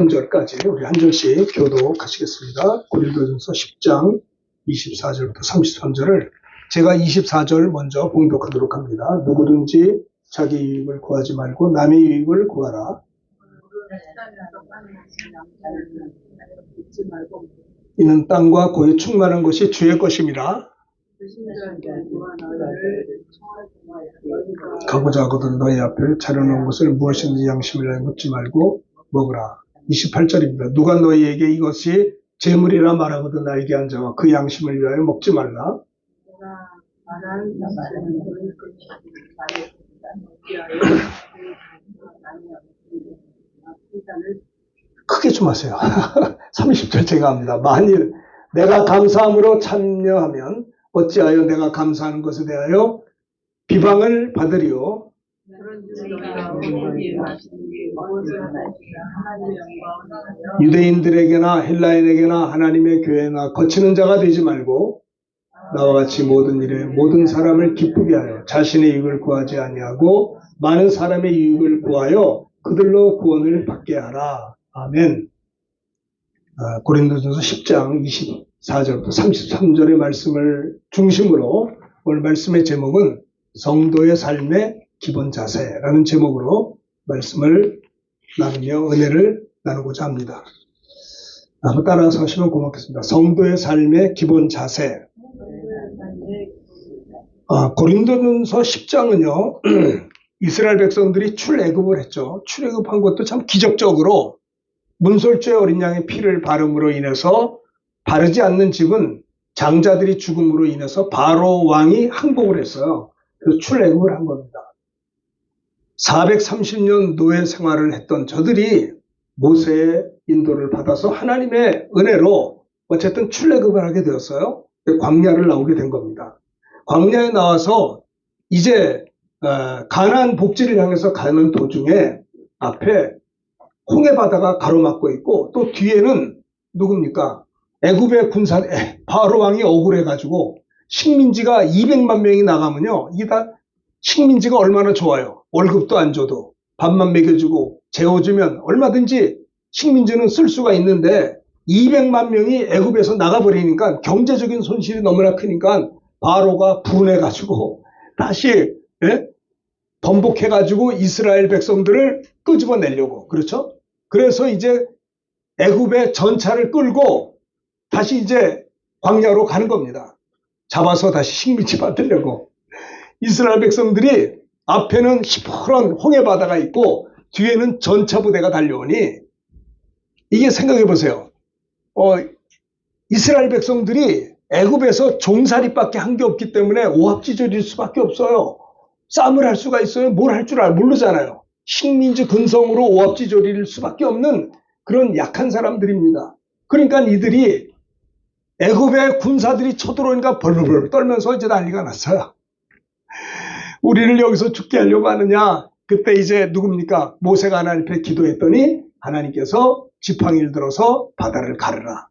33절까지 우리 한 절씩 교독하시겠습니다. 고린도전서 10장 24절부터 33절을 제가 24절 먼저 봉독하도록 합니다. 누구든지 자기 유익을 구하지 말고 남의 유익을 구하라. 이는 땅과 고에 충만한 것이 주의 것입니다. 가고자 하거든 너희 앞에 차려놓은 것을 무엇인지 양심이라 묻지 말고 먹으라. 28절입니다. 누가 너희에게 이것이 재물이라 말하거든 알게 한 자와 그 양심을 위하여 먹지 말라. 크게 좀 하세요. 30절 제가 합니다. 만일 내가 감사함으로 참여하면 어찌하여 내가 감사하는 것에 대하여 비방을 받으리요. 유대인들에게나 헬라인에게나 하나님의 교회나 거치는 자가 되지 말고 나와 같이 모든 일에 모든 사람을 기쁘게 하여 자신의 유익을 구하지 아니하고 많은 사람의 유익을 구하여 그들로 구원을 받게 하라. 아멘. 고린도전서 10장 24절부터 33절의 말씀을 중심으로 오늘 말씀의 제목은 성도의 삶의 기본 자세라는 제목으로 말씀을 나누며 은혜를 나누고자 합니다. 한번 따라서 하시면 고맙겠습니다. 성도의 삶의 기본 자세. 고린도전서 10장은요 이스라엘 백성들이 출애굽을 했죠. 출애굽한 것도 참 기적적으로 문설주의 어린 양의 피를 바름으로 인해서 바르지 않는 집은 장자들이 죽음으로 인해서 바로 왕이 항복을 했어요. 그래서 출애굽을 한 겁니다. 430년 노예 생활을 했던 저들이 모세의 인도를 받아서 하나님의 은혜로 어쨌든 출애굽을 하게 되었어요. 광야를 나오게 된 겁니다. 광야에 나와서 이제 가나안 복지를 향해서 가는 도중에 앞에 홍해 바다가 가로막고 있고 또 뒤에는 누굽니까? 애굽의 군사 바로 왕이 억울해가지고 식민지가 200만 명이 나가면요 이게 다 식민지가 얼마나 좋아요. 월급도 안 줘도 밥만 먹여주고 재워주면 얼마든지 식민지는 쓸 수가 있는데 200만 명이 애굽에서 나가버리니까 경제적인 손실이 너무나 크니까 바로가 분해가지고 다시 번복해가지고 이스라엘 백성들을 끄집어내려고 그렇죠? 그래서 이제 애굽의 전차를 끌고 다시 이제 광야로 가는 겁니다. 잡아서 다시 식민지 받으려고. 이스라엘 백성들이 앞에는 시퍼런 홍해 바다가 있고 뒤에는 전차 부대가 달려오니 이게 생각해 보세요. 이스라엘 백성들이 애굽에서 종살이밖에 한 게 없기 때문에 오합지졸일 수밖에 없어요. 싸움을 할 수가 있어요? 뭘 할 줄 모르잖아요. 식민지 근성으로 오합지졸일 수밖에 없는 그런 약한 사람들입니다. 그러니까 이들이 애굽의 군사들이 쳐들어오니까 벌벌벌 떨면서 이제 난리가 났어요. 우리를 여기서 죽게 하려고 하느냐. 그때 이제 누굽니까? 모세가 하나님 앞에 기도했더니 하나님께서 지팡이를 들어서 바다를 가르라.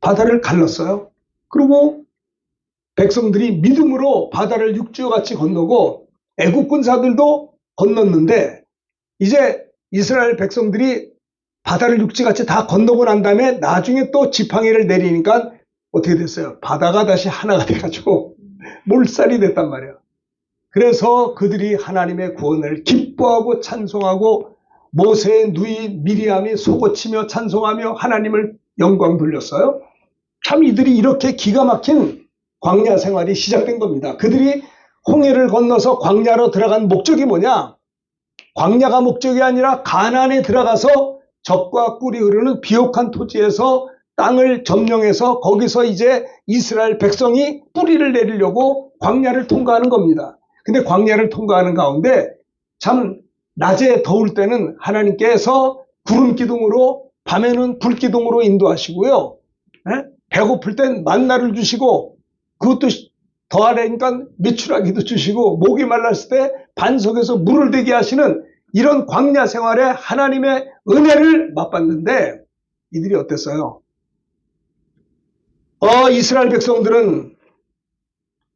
바다를 갈랐어요. 그리고 백성들이 믿음으로 바다를 육지와 같이 건너고 애국 군사들도 건넜는데 이제 이스라엘 백성들이 바다를 육지같이 다 건너고 난 다음에 나중에 또 지팡이를 내리니까 어떻게 됐어요? 바다가 다시 하나가 돼가지고 몰살이 됐단 말이에요. 그래서 그들이 하나님의 구원을 기뻐하고 찬송하고 모세의 누이 미리암이 속옷치며 찬송하며 하나님을 영광 돌렸어요. 참 이들이 이렇게 기가 막힌 광야 생활이 시작된 겁니다. 그들이 홍해를 건너서 광야로 들어간 목적이 뭐냐? 광야가 목적이 아니라 가나안에 들어가서 적과 꿀이 흐르는 비옥한 토지에서 땅을 점령해서 거기서 이제 이스라엘 백성이 뿌리를 내리려고 광야를 통과하는 겁니다. 근데 광야를 통과하는 가운데 참 낮에 더울 때는 하나님께서 구름 기둥으로 밤에는 불 기둥으로 인도하시고요. 배고플 땐 만나를 주시고 그것도 더하려니까 메추라기도 주시고 목이 말랐을 때 반석에서 물을 되게 하시는 이런 광야 생활에 하나님의 은혜를 맛봤는데 이들이 어땠어요? 이스라엘 백성들은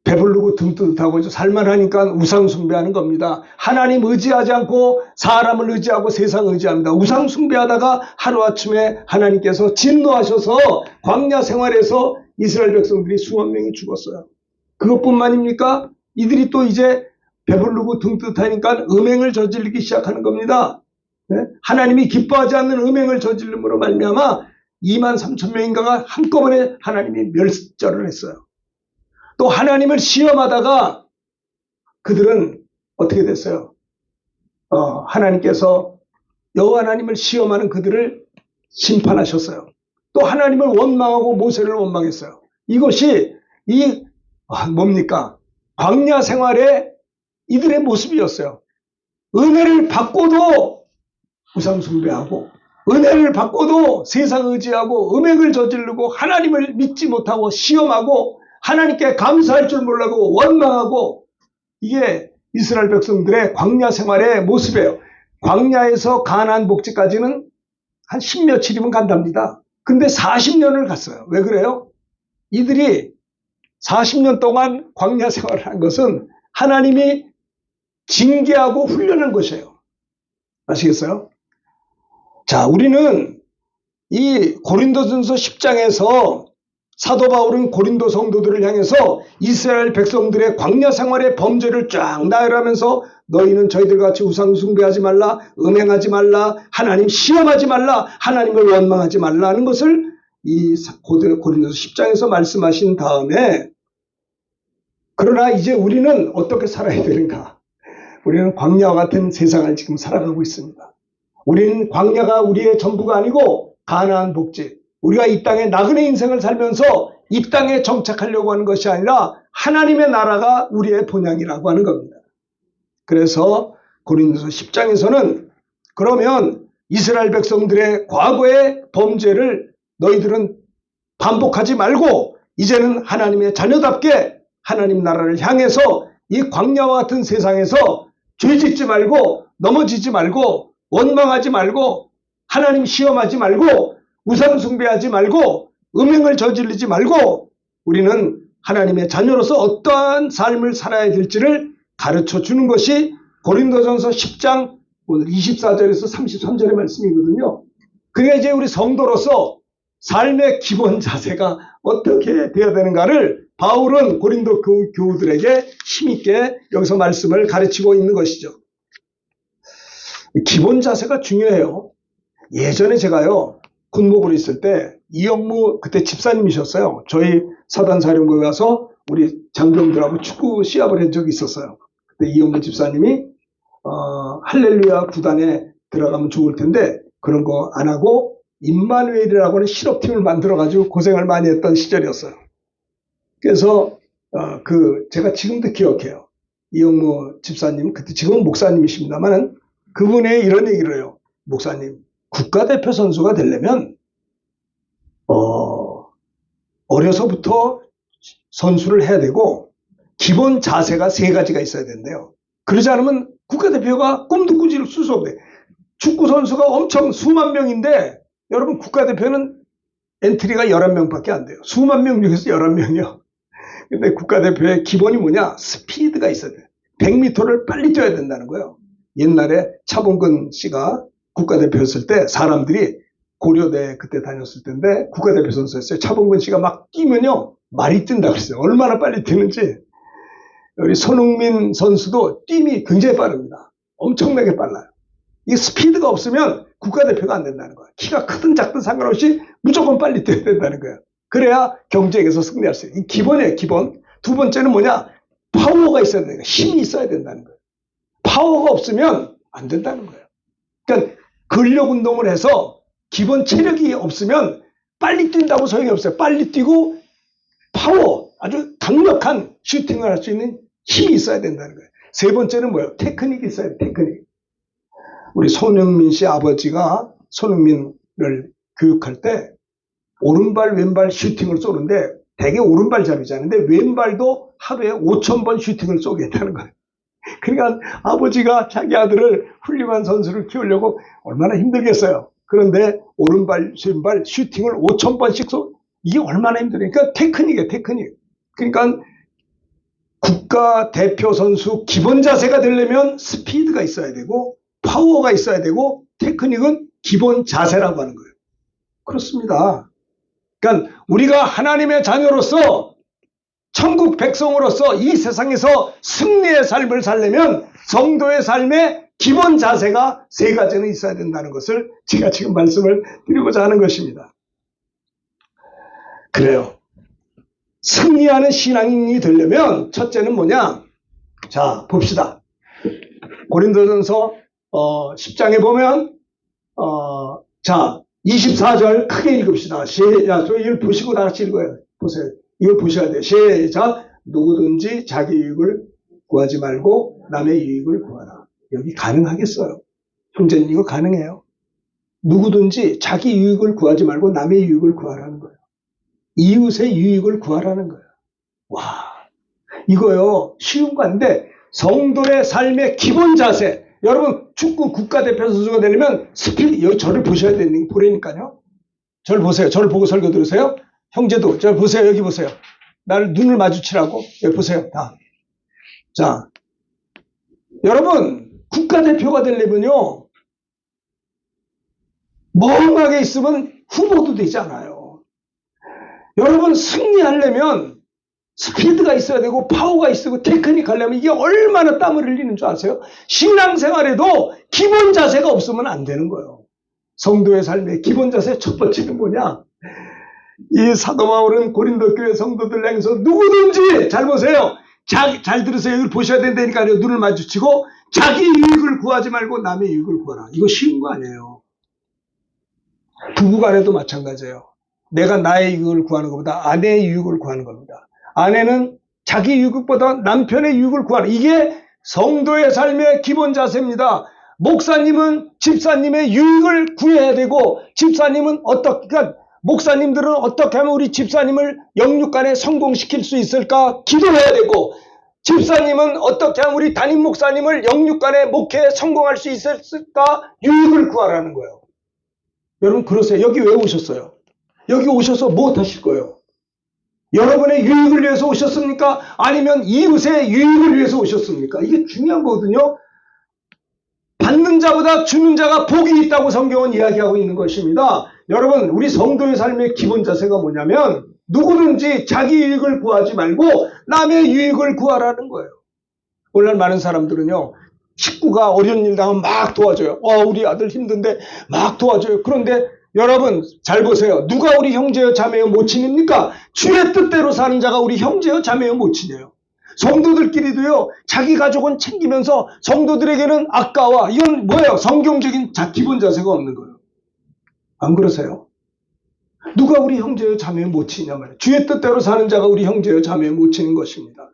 배부르고 등 뜨뜻하고 살만하니까 우상 숭배하는 겁니다. 하나님 의지하지 않고 사람을 의지하고 세상 의지합니다. 우상 숭배하다가 하루아침에 하나님께서 진노하셔서 광야 생활에서 이스라엘 백성들이 수만 명이 죽었어요. 그것뿐만입니까? 이들이 또 이제 배부르고 등 뜨뜻하니까 음행을 저지르기 시작하는 겁니다. 네? 하나님이 기뻐하지 않는 음행을 저지름으로 말미암아 2만 3천 명인가가 한꺼번에 하나님이 멸절을 했어요. 또 하나님을 시험하다가 그들은 어떻게 됐어요? 하나님께서 여호와 하나님을 시험하는 그들을 심판하셨어요. 또 하나님을 원망하고 모세를 원망했어요. 이것이 뭡니까? 광야 생활의 이들의 모습이었어요. 은혜를 받고도 우상 숭배하고 은혜를 받고도 세상 의지하고 음행을 저지르고 하나님을 믿지 못하고 시험하고 하나님께 감사할 줄 몰라고 원망하고, 이게 이스라엘 백성들의 광야 생활의 모습이에요. 광야에서 가나안 복지까지는 한 10며칠이면 간답니다. 근데 40년을 갔어요. 왜 그래요? 이들이 40년 동안 광야 생활을 한 것은 하나님이 징계하고 훈련한 것이에요. 아시겠어요? 자, 우리는 이 고린도전서 10장에서 사도 바울은 고린도 성도들을 향해서 이스라엘 백성들의 광야 생활의 범죄를 쫙 나열하면서 너희는 저희들과 같이 우상 숭배하지 말라, 음행하지 말라, 하나님 시험하지 말라, 하나님을 원망하지 말라는 것을 이 고린도서 10장에서 말씀하신 다음에, 그러나 이제 우리는 어떻게 살아야 되는가? 우리는 광야와 같은 세상을 지금 살아가고 있습니다. 우리는 광야가 우리의 전부가 아니고 가나안 복지, 우리가 이 땅에 나그네 인생을 살면서 이 땅에 정착하려고 하는 것이 아니라 하나님의 나라가 우리의 본향이라고 하는 겁니다. 그래서 고린도서 10장에서는 그러면 이스라엘 백성들의 과거의 범죄를 너희들은 반복하지 말고 이제는 하나님의 자녀답게 하나님 나라를 향해서 이 광야와 같은 세상에서 죄짓지 말고 넘어지지 말고 원망하지 말고 하나님 시험하지 말고 우상 숭배하지 말고 음행을 저지르지 말고 우리는 하나님의 자녀로서 어떠한 삶을 살아야 될지를 가르쳐 주는 것이 고린도전서 10장 오늘 24절에서 33절의 말씀이거든요. 그러니까 이제 우리 성도로서 삶의 기본 자세가 어떻게 되어야 되는가를 바울은 고린도 교우들에게 힘있게 여기서 말씀을 가르치고 있는 것이죠. 기본 자세가 중요해요. 예전에 제가요, 군목으로 있을 때 이영무 그때 집사님이셨어요. 저희 사단사령부에 가서 우리 장병들하고 축구 시합을 한 적이 있었어요. 그때 이영무 집사님이 할렐루야 구단에 들어가면 좋을 텐데 그런 거 안 하고 임마누엘이라고 하는 실업팀을 만들어가지고 고생을 많이 했던 시절이었어요. 그래서 제가 지금도 기억해요. 이영무 집사님, 그때 지금은 목사님이십니다만 그분이 이런 얘기를 해요. 목사님, 국가대표 선수가 되려면 어려서부터 선수를 해야 되고 기본 자세가 3가지가 있어야 된대요. 그러지 않으면 국가대표가 꿈도 꾸질 수 없대. 축구 선수가 엄청 수만 명인데 여러분 국가대표는 엔트리가 11명밖에 안 돼요. 수만 명 중에서 11명이요. 근데 국가대표의 기본이 뭐냐? 스피드가 있어야 돼요. 100m를 빨리 뛰어야 된다는 거예요. 옛날에 차범근 씨가 국가대표였을 때 사람들이 고려대 그때 다녔을 때인데 국가대표 선수였어요. 차범근 씨가 막 뛰면요 말이 뛴다고 그랬어요. 얼마나 빨리 뛰는지. 우리 손흥민 선수도 뛰임이 굉장히 빠릅니다. 엄청나게 빨라요. 이 스피드가 없으면 국가대표가 안 된다는 거예요. 키가 크든 작든 상관없이 무조건 빨리 뛰어야 된다는 거예요. 그래야 경쟁에서 승리할 수 있어요. 이 기본이에요, 기본. 두 번째는 뭐냐? 파워가 있어야 되는 거예요. 힘이 있어야 된다는 거예요. 파워가 없으면 안 된다는 거예요. 그러니까 근력 운동을 해서 기본 체력이 없으면 빨리 뛴다고 소용이 없어요. 빨리 뛰고 파워, 아주 강력한 슈팅을 할 수 있는 힘이 있어야 된다는 거예요. 3번째는 뭐예요? 테크닉이 있어야 돼요. 테크닉. 우리 손흥민 씨 아버지가 손흥민을 교육할 때 오른발 왼발 슈팅을 쏘는데 대개 오른발잡이잖아요. 근데 왼발도 하루에 5,000번 슈팅을 쏘게 했다는 거예요. 그러니까 아버지가 자기 아들을 훌륭한 선수를 키우려고 얼마나 힘들겠어요. 그런데 오른발 왼발 슈팅을 5,000번씩 쏘, 이게 얼마나 힘들어요. 그러니까 테크닉이에요, 테크닉. 그러니까 국가 대표 선수 기본 자세가 되려면 스피드가 있어야 되고 파워가 있어야 되고 테크닉은 기본 자세라고 하는 거예요. 그렇습니다. 그러니까 우리가 하나님의 자녀로서 천국 백성으로서 이 세상에서 승리의 삶을 살려면 성도의 삶의 기본 자세가 세 가지는 있어야 된다는 것을 제가 지금 말씀을 드리고자 하는 것입니다. 그래요. 승리하는 신앙인이 되려면 첫째는 뭐냐? 자, 봅시다. 고린도전서 10장에 보면 자 24절 크게 읽읍시다. 이걸 보시고 다 같이 읽어요. 보세요. 이걸 보셔야 돼요. 시작. 누구든지 자기 유익을 구하지 말고 남의 유익을 구하라. 여기 가능하겠어요? 형제님, 이거 가능해요? 누구든지 자기 유익을 구하지 말고 남의 유익을 구하라는 거예요. 이웃의 유익을 구하라는 거예요. 와, 이거요 쉬운 건데 성도의 삶의 기본 자세. 여러분 축구 국가대표 선수가 되려면 여기 저를 보셔야 되는 보라니까요. 저를 보세요. 저를 보고 설교 들으세요. 형제도 저를 보세요. 여기 보세요. 나를 눈을 마주치라고. 여기 보세요. 다. 자, 여러분 국가대표가 되려면요 멍하게 있으면 후보도 되지 않아요. 여러분 승리하려면 스피드가 있어야 되고 파워가 있어야 되고 테크닉 하려면 이게 얼마나 땀을 흘리는 줄 아세요? 신앙생활에도 기본 자세가 없으면 안 되는 거예요. 성도의 삶의 기본 자세 첫 번째는 뭐냐? 이 사도 바울은 고린도 교회 성도들 향해서 누구든지 잘 보세요. 잘 들으세요. 이걸 보셔야 된다니까요. 눈을 마주치고 자기 유익을 구하지 말고 남의 유익을 구하라. 이거 쉬운 거 아니에요. 부부간에도 마찬가지예요. 내가 나의 유익을 구하는 것보다 아내의 유익을 구하는 겁니다. 아내는 자기 유익보다 남편의 유익을 구하는, 이게 성도의 삶의 기본 자세입니다. 목사님은 집사님의 유익을 구해야 되고, 집사님은 그러니까 목사님들은 어떻게 하면 우리 집사님을 영육간에 성공시킬 수 있을까 기도해야 되고, 집사님은 어떻게 하면 우리 담임 목사님을 영육간에 목회에 성공할 수 있을까 유익을 구하라는 거예요. 여러분 그러세요. 여기 왜 오셨어요? 여기 오셔서 뭐 하실 거예요? 여러분의 유익을 위해서 오셨습니까? 아니면 이웃의 유익을 위해서 오셨습니까? 이게 중요한 거거든요. 받는 자보다 주는 자가 복이 있다고 성경은 이야기하고 있는 것입니다. 여러분 우리 성도의 삶의 기본 자세가 뭐냐면 누구든지 자기 유익을 구하지 말고 남의 유익을 구하라는 거예요. 오늘날 많은 사람들은요. 식구가 어려운 일 당하면 막 도와줘요. 우리 아들 힘든데 막 도와줘요. 그런데 여러분 잘 보세요. 누가 우리 형제여 자매여 모친입니까? 주의 뜻대로 사는 자가 우리 형제여 자매여 모친이에요. 성도들끼리도요. 자기 가족은 챙기면서 성도들에게는 아까워. 이건 뭐예요? 성경적인 기본 자세가 없는 거예요. 안 그러세요? 누가 우리 형제여 자매여 모친이냐 말이에요. 주의 뜻대로 사는 자가 우리 형제여 자매여 모친인 것입니다.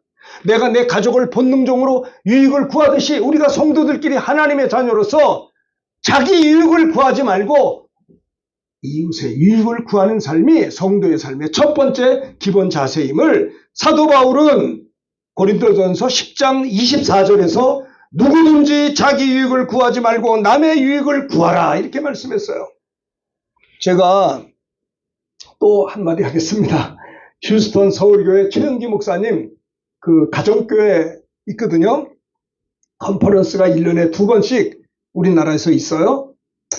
내가 내 가족을 본능적으로 유익을 구하듯이 우리가 성도들끼리 하나님의 자녀로서 자기 유익을 구하지 말고 이웃의 유익을 구하는 삶이 성도의 삶의 첫 번째 기본 자세임을 사도 바울은 고린도전서 10장 24절에서 누구든지 자기 유익을 구하지 말고 남의 유익을 구하라 이렇게 말씀했어요. 제가 또 한마디 하겠습니다. 휴스턴 서울교회 최영기 목사님 그 가정교회 있거든요. 컨퍼런스가 1년에 2번씩 우리나라에서 있어요.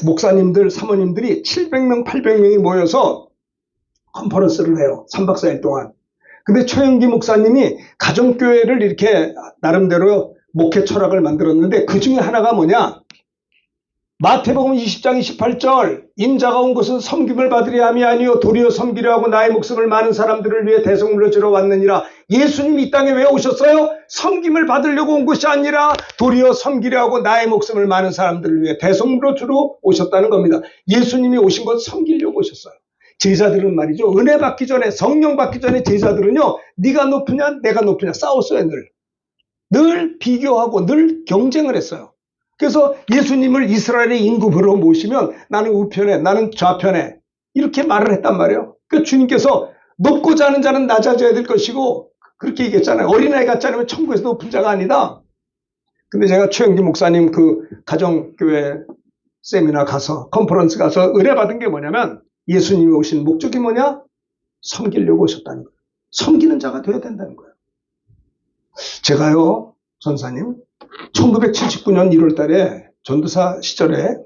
목사님들, 사모님들이 700명, 800명이 모여서 컨퍼런스를 해요. 3박 4일 동안. 근데 최영기 목사님이 가정교회를 이렇게 나름대로 목회 철학을 만들었는데 그 중에 하나가 뭐냐? 마태복음 20장 28절 인자가 온 것은 섬김을 받으려 함이 아니요 도리어 섬기려 하고 나의 목숨을 많은 사람들을 위해 대속물로 주러 왔느니라. 예수님이 이 땅에 왜 오셨어요? 섬김을 받으려고 온 것이 아니라 도리어 섬기려 하고 나의 목숨을 많은 사람들을 위해 대속물로 주러 오셨다는 겁니다. 예수님이 오신 건 섬기려고 오셨어요. 제자들은 말이죠. 은혜 받기 전에 성령 받기 전에 제자들은요. 네가 높으냐 내가 높으냐 싸웠어요. 늘 비교하고 늘 경쟁을 했어요. 그래서 예수님을 이스라엘의 인구부로 모시면 나는 우편에 나는 좌편에 이렇게 말을 했단 말이에요. 그러니까 주님께서 높고자 하는 자는 낮아져야 될 것이고 그렇게 얘기했잖아요. 어린아이 같지 않으면 천국에서 높은 자가 아니다. 근데 제가 최영기 목사님 그 가정교회 세미나 가서 컨퍼런스 가서 의뢰받은 게 뭐냐면 예수님이 오신 목적이 뭐냐? 섬기려고 오셨다는 거예요. 섬기는 자가 되어야 된다는 거예요. 제가요, 전사님, 1979년 1월 달에 전도사 시절에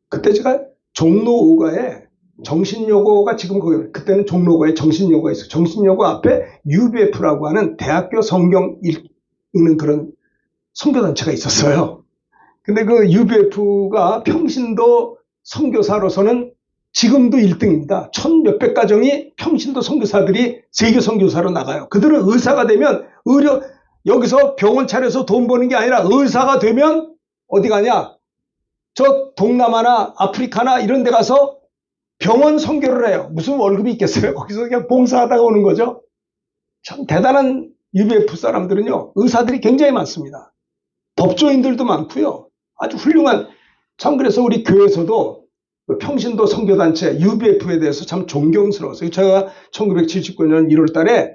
그때 제가 종로 5가에 정신여고가 지금 그때는 종로고에 정신여고가 있어요. 정신여고 앞에 UBF라고 하는 대학교 성경 읽는 그런 선교단체가 있었어요. 근데 그 UBF가 평신도 선교사로서는 지금도 1등입니다. 1,000몇백 가정이 평신도 선교사들이 세계 선교사로 나가요. 그들은 의사가 되면 여기서 병원 차려서 돈 버는 게 아니라 의사가 되면 어디 가냐? 저 동남아나 아프리카나 이런 데 가서 병원 선교를 해요. 무슨 월급이 있겠어요? 거기서 그냥 봉사하다가 오는 거죠. 참 대단한 UBF 사람들은요, 의사들이 굉장히 많습니다. 법조인들도 많고요. 아주 훌륭한, 참 그래서 우리 교회에서도 평신도 선교단체 UBF에 대해서 참 존경스러웠어요. 제가 1979년 1월 달에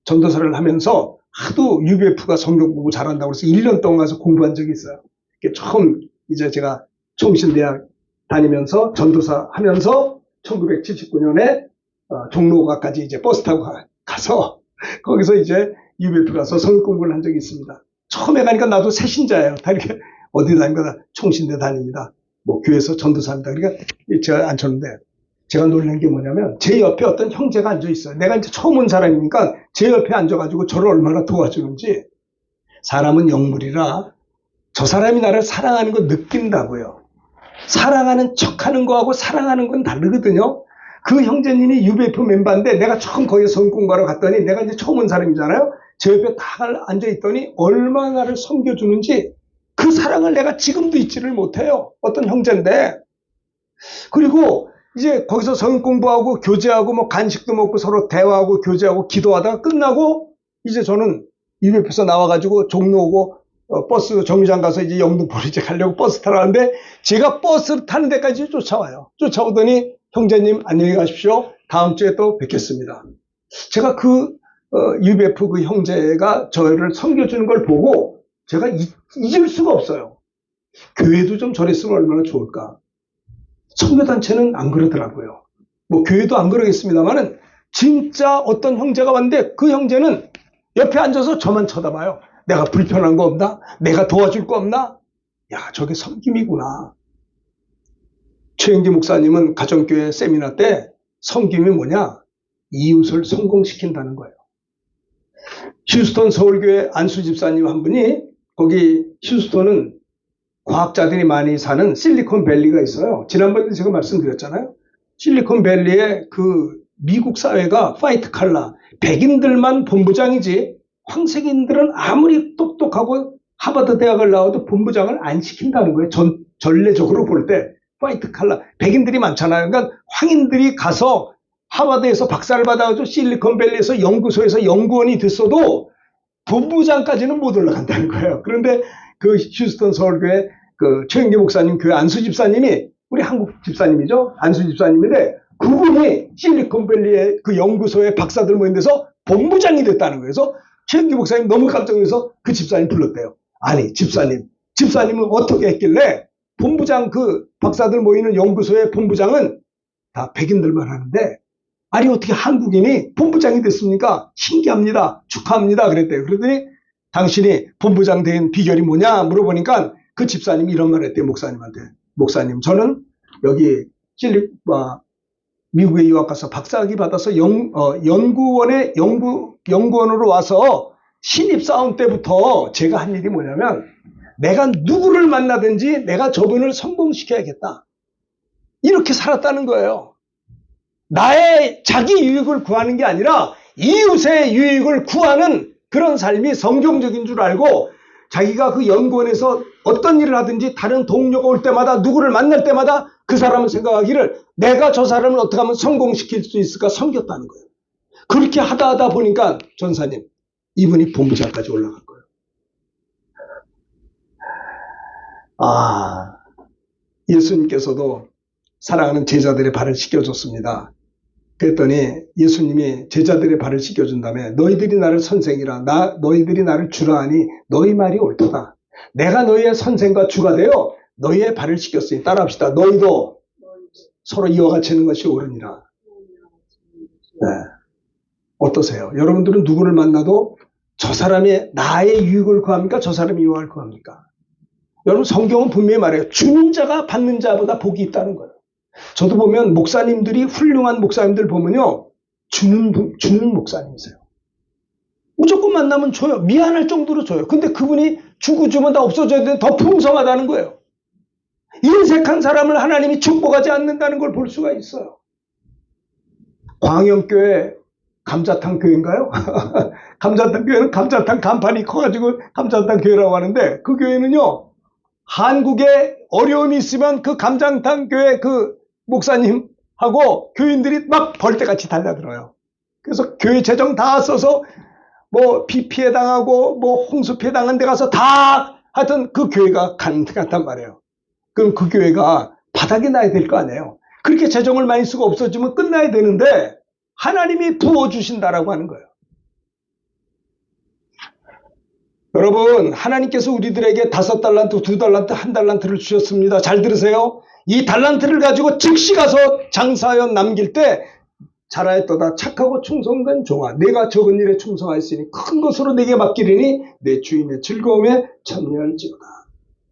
전도사를 하면서 하도 UBF가 성경 공부 잘한다고 해서 1년 동안 가서 공부한 적이 있어요. 처음 이제 제가 총신대학 다니면서 전도사 하면서 1979년에 종로가까지 이제 버스 타고 가서 거기서 이제 UBF 가서 성경 공부를 한 적이 있습니다. 처음에 가니까 나도 새신자예요. 다 이렇게 어디 다니까 총신대 다닙니다. 뭐 교회에서 전도사입니다. 그러니까 제가 앉혔는데 제가 놀란 게 뭐냐면 제 옆에 어떤 형제가 앉아 있어요. 내가 이제 처음 온 사람이니까 제 옆에 앉아가지고 저를 얼마나 도와주는지. 사람은 영물이라 저 사람이 나를 사랑하는 거 느낀다고요. 사랑하는 척하는 거하고 사랑하는 건 다르거든요. 그 형제님이 UBF 멤버인데 내가 처음 거기에 성경 공부하러 갔더니 내가 이제 처음 온 사람이잖아요. 제 옆에 딱 앉아있더니 얼마나 나를 섬겨주는지 그 사랑을 내가 지금도 잊지를 못해요. 어떤 형제인데. 그리고 이제 거기서 성경 공부하고 교제하고 뭐 간식도 먹고 서로 대화하고 교제하고 기도하다가 끝나고 이제 저는 UBF에서 나와가지고 종로 오고 버스 정류장 가서 이제 영등포로 이제 가려고 버스 타러 가는데 제가 버스 타는 데까지 쫓아와요. 쫓아오더니 형제님 안녕히 가십시오. 다음 주에 또 뵙겠습니다. 제가 그 UBF 그 형제가 저를 섬겨주는 걸 보고 제가 잊을 수가 없어요. 교회도 좀 저랬으면 얼마나 좋을까. 선교단체는 안 그러더라고요. 뭐 교회도 안 그러겠습니다만은 진짜 어떤 형제가 왔는데 그 형제는 옆에 앉아서 저만 쳐다봐요. 내가 불편한 거 없나? 내가 도와줄 거 없나? 야, 저게 섬김이구나. 최영기 목사님은 가정교회 세미나 때 섬김이 뭐냐? 이웃을 성공시킨다는 거예요. 휴스턴 서울교회 안수 집사님 한 분이 거기 휴스턴은 과학자들이 많이 사는 실리콘밸리가 있어요. 지난번에 제가 말씀드렸잖아요. 실리콘밸리의 그 미국 사회가 화이트 칼라, 백인들만 본부장이지 황색인들은 아무리 똑똑하고 하버드 대학을 나와도 본부장을 안 시킨다는 거예요. 전례적으로 볼 때 화이트 칼라, 백인들이 많잖아요. 그러니까 황인들이 가서 하버드에서 박사를 받아가지고 실리콘밸리에서 연구소에서 연구원이 됐어도 본부장까지는 못 올라간다는 거예요. 그런데 그 휴스턴 서울교회 그 최영기 목사님 교회 안수 집사님이 우리 한국 집사님이죠. 안수 집사님인데 그분이 실리콘밸리의 그 연구소에 박사들 모인 데서 본부장이 됐다는 거예요. 그래서 최영기 목사님 너무 깜짝 놀라서 그 집사님 불렀대요. 아니 집사님은 어떻게 했길래 본부장 그 박사들 모이는 연구소의 본부장은 다 백인들만 하는데 아니 어떻게 한국인이 본부장이 됐습니까? 신기합니다. 축하합니다. 그랬대요. 그러더니 당신이 본부장 된 비결이 뭐냐 물어보니까 그 집사님이 이런 말을 했대요. 목사님한테. 목사님 저는 여기 미국에 유학 가서 박사학위 받아서 연구원으로 와서 신입사원 때부터 제가 한 일이 뭐냐면 내가 누구를 만나든지 내가 저분을 성공시켜야겠다. 이렇게 살았다는 거예요. 나의 자기 유익을 구하는 게 아니라 이웃의 유익을 구하는 그런 삶이 성경적인 줄 알고 자기가 그 연구원에서 어떤 일을 하든지 다른 동료가 올 때마다 누구를 만날 때마다 그 사람을 생각하기를 내가 저 사람을 어떻게 하면 성공시킬 수 있을까 섬겼다는 거예요. 그렇게 하다 보니까 전사님 이분이 본부장까지 올라간 거예요. 예수님께서도 사랑하는 제자들의 발을 씻겨줬습니다. 그랬더니 예수님이 제자들의 발을 씻겨준 다음에 너희들이 나를 선생이라 너희들이 나를 주라 하니 너희 말이 옳도다. 내가 너희의 선생과 주가 되어 너희의 발을 씻겼으니 따라합시다. 너희도 서로 이와 같이 하는 것이 옳으니라. 네. 어떠세요? 여러분들은 누구를 만나도 저 사람의 나의 유익을 구합니까? 저 사람의 유익을 구합니까? 여러분 성경은 분명히 말해요. 주는 자가 받는 자보다 복이 있다는 거예요. 저도 보면 목사님들이 훌륭한 목사님들 보면요. 주는 목사님이세요. 무조건 만나면 줘요. 미안할 정도로 줘요. 근데 그분이 주고 주면 다 없어져야 되는데 더 풍성하다는 거예요. 인색한 사람을 하나님이 축복하지 않는다는 걸 볼 수가 있어요. 광영교회 감자탕 교회인가요? 감자탕 교회는 감자탕 간판이 커가지고 감자탕 교회라고 하는데 그 교회는요. 한국에 어려움이 있으면 그 감자탕 교회 그 목사님하고 교인들이 막 벌떼같이 달려들어요. 그래서 교회 재정 다 써서 뭐 비 피해 당하고 뭐 홍수 피해 당한 데 가서 다 하여튼 그 교회가 간단 말이에요. 그럼 그 교회가 바닥이 나야 될 거 아니에요. 그렇게 재정을 많이 쓰고 없어지면 끝나야 되는데 하나님이 부어주신다라고 하는 거예요. 여러분 하나님께서 우리들에게 5달란트, 2달란트, 1달란트를 주셨습니다. 잘 들으세요. 이 달란트를 가지고 즉시 가서 장사하여 남길 때 잘하였도다 착하고 충성된 종아 내가 적은 일에 충성하였으니 큰 것으로 내게 맡기리니 내 주인의 즐거움에 참여할지어다.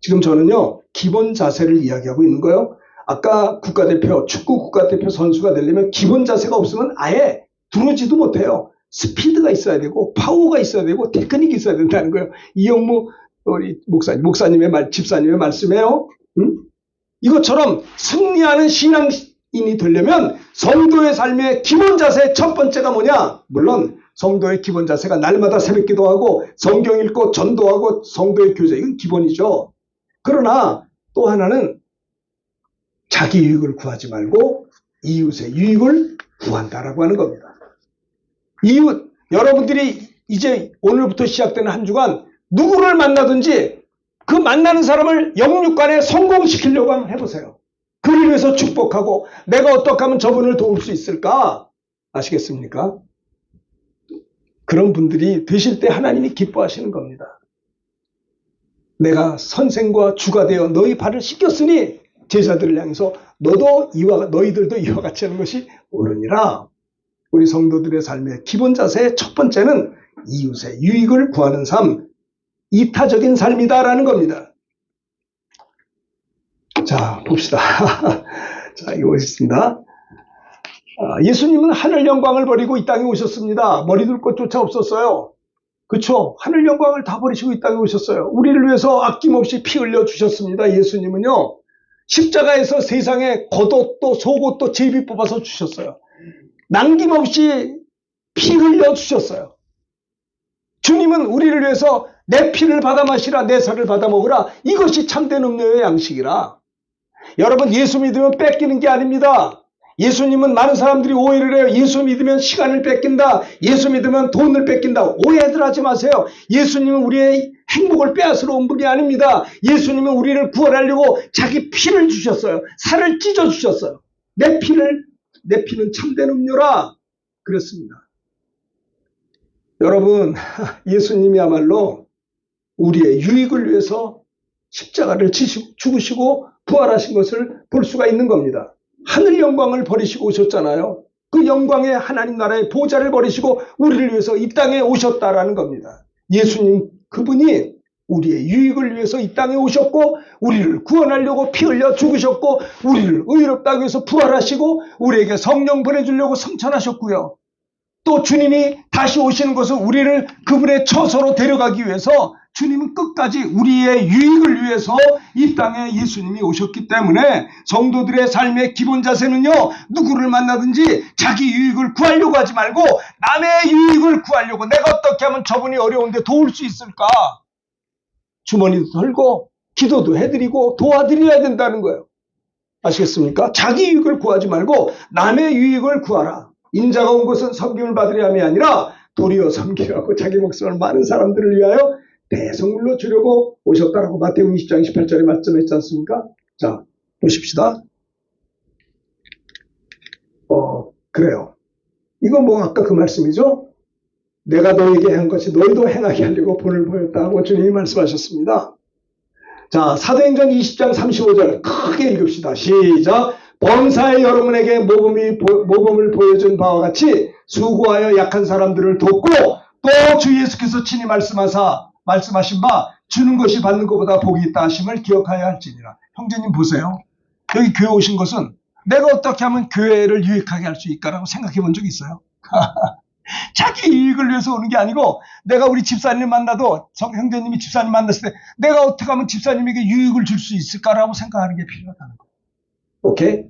지금 저는요 기본 자세를 이야기하고 있는 거예요. 아까 국가대표 축구 국가대표 선수가 되려면 기본 자세가 없으면 아예 들어오지도 못해요. 스피드가 있어야 되고 파워가 있어야 되고 테크닉이 있어야 된다는 거예요. 이영무 우리 목사님의 집사님의 말씀이에요. 응? 이것처럼 승리하는 신앙인이 되려면 성도의 삶의 기본 자세 첫 번째가 뭐냐? 물론 성도의 기본 자세가 날마다 새벽 기도하고 성경 읽고 전도하고 성도의 교제 이건 기본이죠. 그러나 또 하나는 자기 유익을 구하지 말고 이웃의 유익을 구한다라고 하는 겁니다. 이웃 여러분들이 이제 오늘부터 시작되는 한 주간 누구를 만나든지 그 만나는 사람을 영육간에 성공시키려고 한번 해보세요. 그를 위해서 축복하고 내가 어떻게 하면 저분을 도울 수 있을까? 아시겠습니까? 그런 분들이 되실 때 하나님이 기뻐하시는 겁니다. 내가 선생과 주가 되어 너희 발을 씻겼으니 제자들을 향해서 너희들도 이와 같이 하는 것이 옳으니라. 우리 성도들의 삶의 기본 자세의 첫 번째는 이웃의 유익을 구하는 삶, 이타적인 삶이다라는 겁니다. 자, 봅시다. 자, 이거 보겠습니다. 예수님은 하늘 영광을 버리고 이 땅에 오셨습니다. 머리 둘 곳조차 없었어요. 그렇죠? 하늘 영광을 다 버리시고 이 땅에 오셨어요. 우리를 위해서 아낌없이 피 흘려 주셨습니다. 예수님은요. 십자가에서 세상에 겉옷도 속옷도 제비 뽑아서 주셨어요. 남김없이 피 흘려 주셨어요. 주님은 우리를 위해서 내 피를 받아 마시라 내 살을 받아 먹으라 이것이 참된 음료의 양식이라. 여러분 예수 믿으면 뺏기는 게 아닙니다. 예수님은 많은 사람들이 오해를 해요. 예수 믿으면 시간을 뺏긴다. 예수 믿으면 돈을 뺏긴다. 오해들 하지 마세요. 예수님은 우리의 행복을 빼앗으러 온 분이 아닙니다. 예수님은 우리를 구원하려고 자기 피를 주셨어요. 살을 찢어 주셨어요. 내 피는 참된 음료라 그랬습니다. 여러분 예수님이야말로 우리의 유익을 위해서 십자가를 죽으시고 부활하신 것을 볼 수가 있는 겁니다. 하늘 영광을 버리시고 오셨잖아요. 그 영광의 하나님 나라의 보좌를 버리시고 우리를 위해서 이 땅에 오셨다라는 겁니다. 예수님 그분이 우리의 유익을 위해서 이 땅에 오셨고 우리를 구원하려고 피 흘려 죽으셨고 우리를 의롭다 하기 위해서 부활하시고 우리에게 성령 보내주려고 승천하셨고요. 또 주님이 다시 오시는 것은 우리를 그분의 처소로 데려가기 위해서 주님은 끝까지 우리의 유익을 위해서 이 땅에 예수님이 오셨기 때문에 성도들의 삶의 기본 자세는요. 누구를 만나든지 자기 유익을 구하려고 하지 말고 남의 유익을 구하려고 내가 어떻게 하면 저분이 어려운데 도울 수 있을까? 주머니도 털고 기도도 해드리고 도와드려야 된다는 거예요. 아시겠습니까? 자기 유익을 구하지 말고 남의 유익을 구하라. 인자가 온 것은 섬김을 받으려 함이 아니라 도리어 섬기려 하고 자기 목숨을 많은 사람들을 위하여 대성물로 주려고 오셨다라고 마태복음 20장 18절에 말씀했지 않습니까? 자, 보십시다. 그래요. 이거 뭐 아까 그 말씀이죠? 내가 너에게 한 것이 너희도 행하게 하려고 본을 보였다고 주님이 말씀하셨습니다. 자, 사도행전 20장 35절 크게 읽읍시다. 시작. 범사에 여러분에게 모범을 보여준 바와 같이 수고하여 약한 사람들을 돕고 또 주 예수께서 친히 말씀하신 바 주는 것이 받는 것보다 복이 있다 하심을 기억하여야 할지니라. 형제님 보세요. 여기 교회 오신 것은 내가 어떻게 하면 교회를 유익하게 할 수 있을까라고 생각해 본 적 있어요? 자기 이익을 위해서 오는 게 아니고, 내가 우리 집사님 만나도, 형제님이 집사님 만났을 때 내가 어떻게 하면 집사님에게 유익을 줄 수 있을까라고 생각하는 게 필요하다는 거예요. 오케이?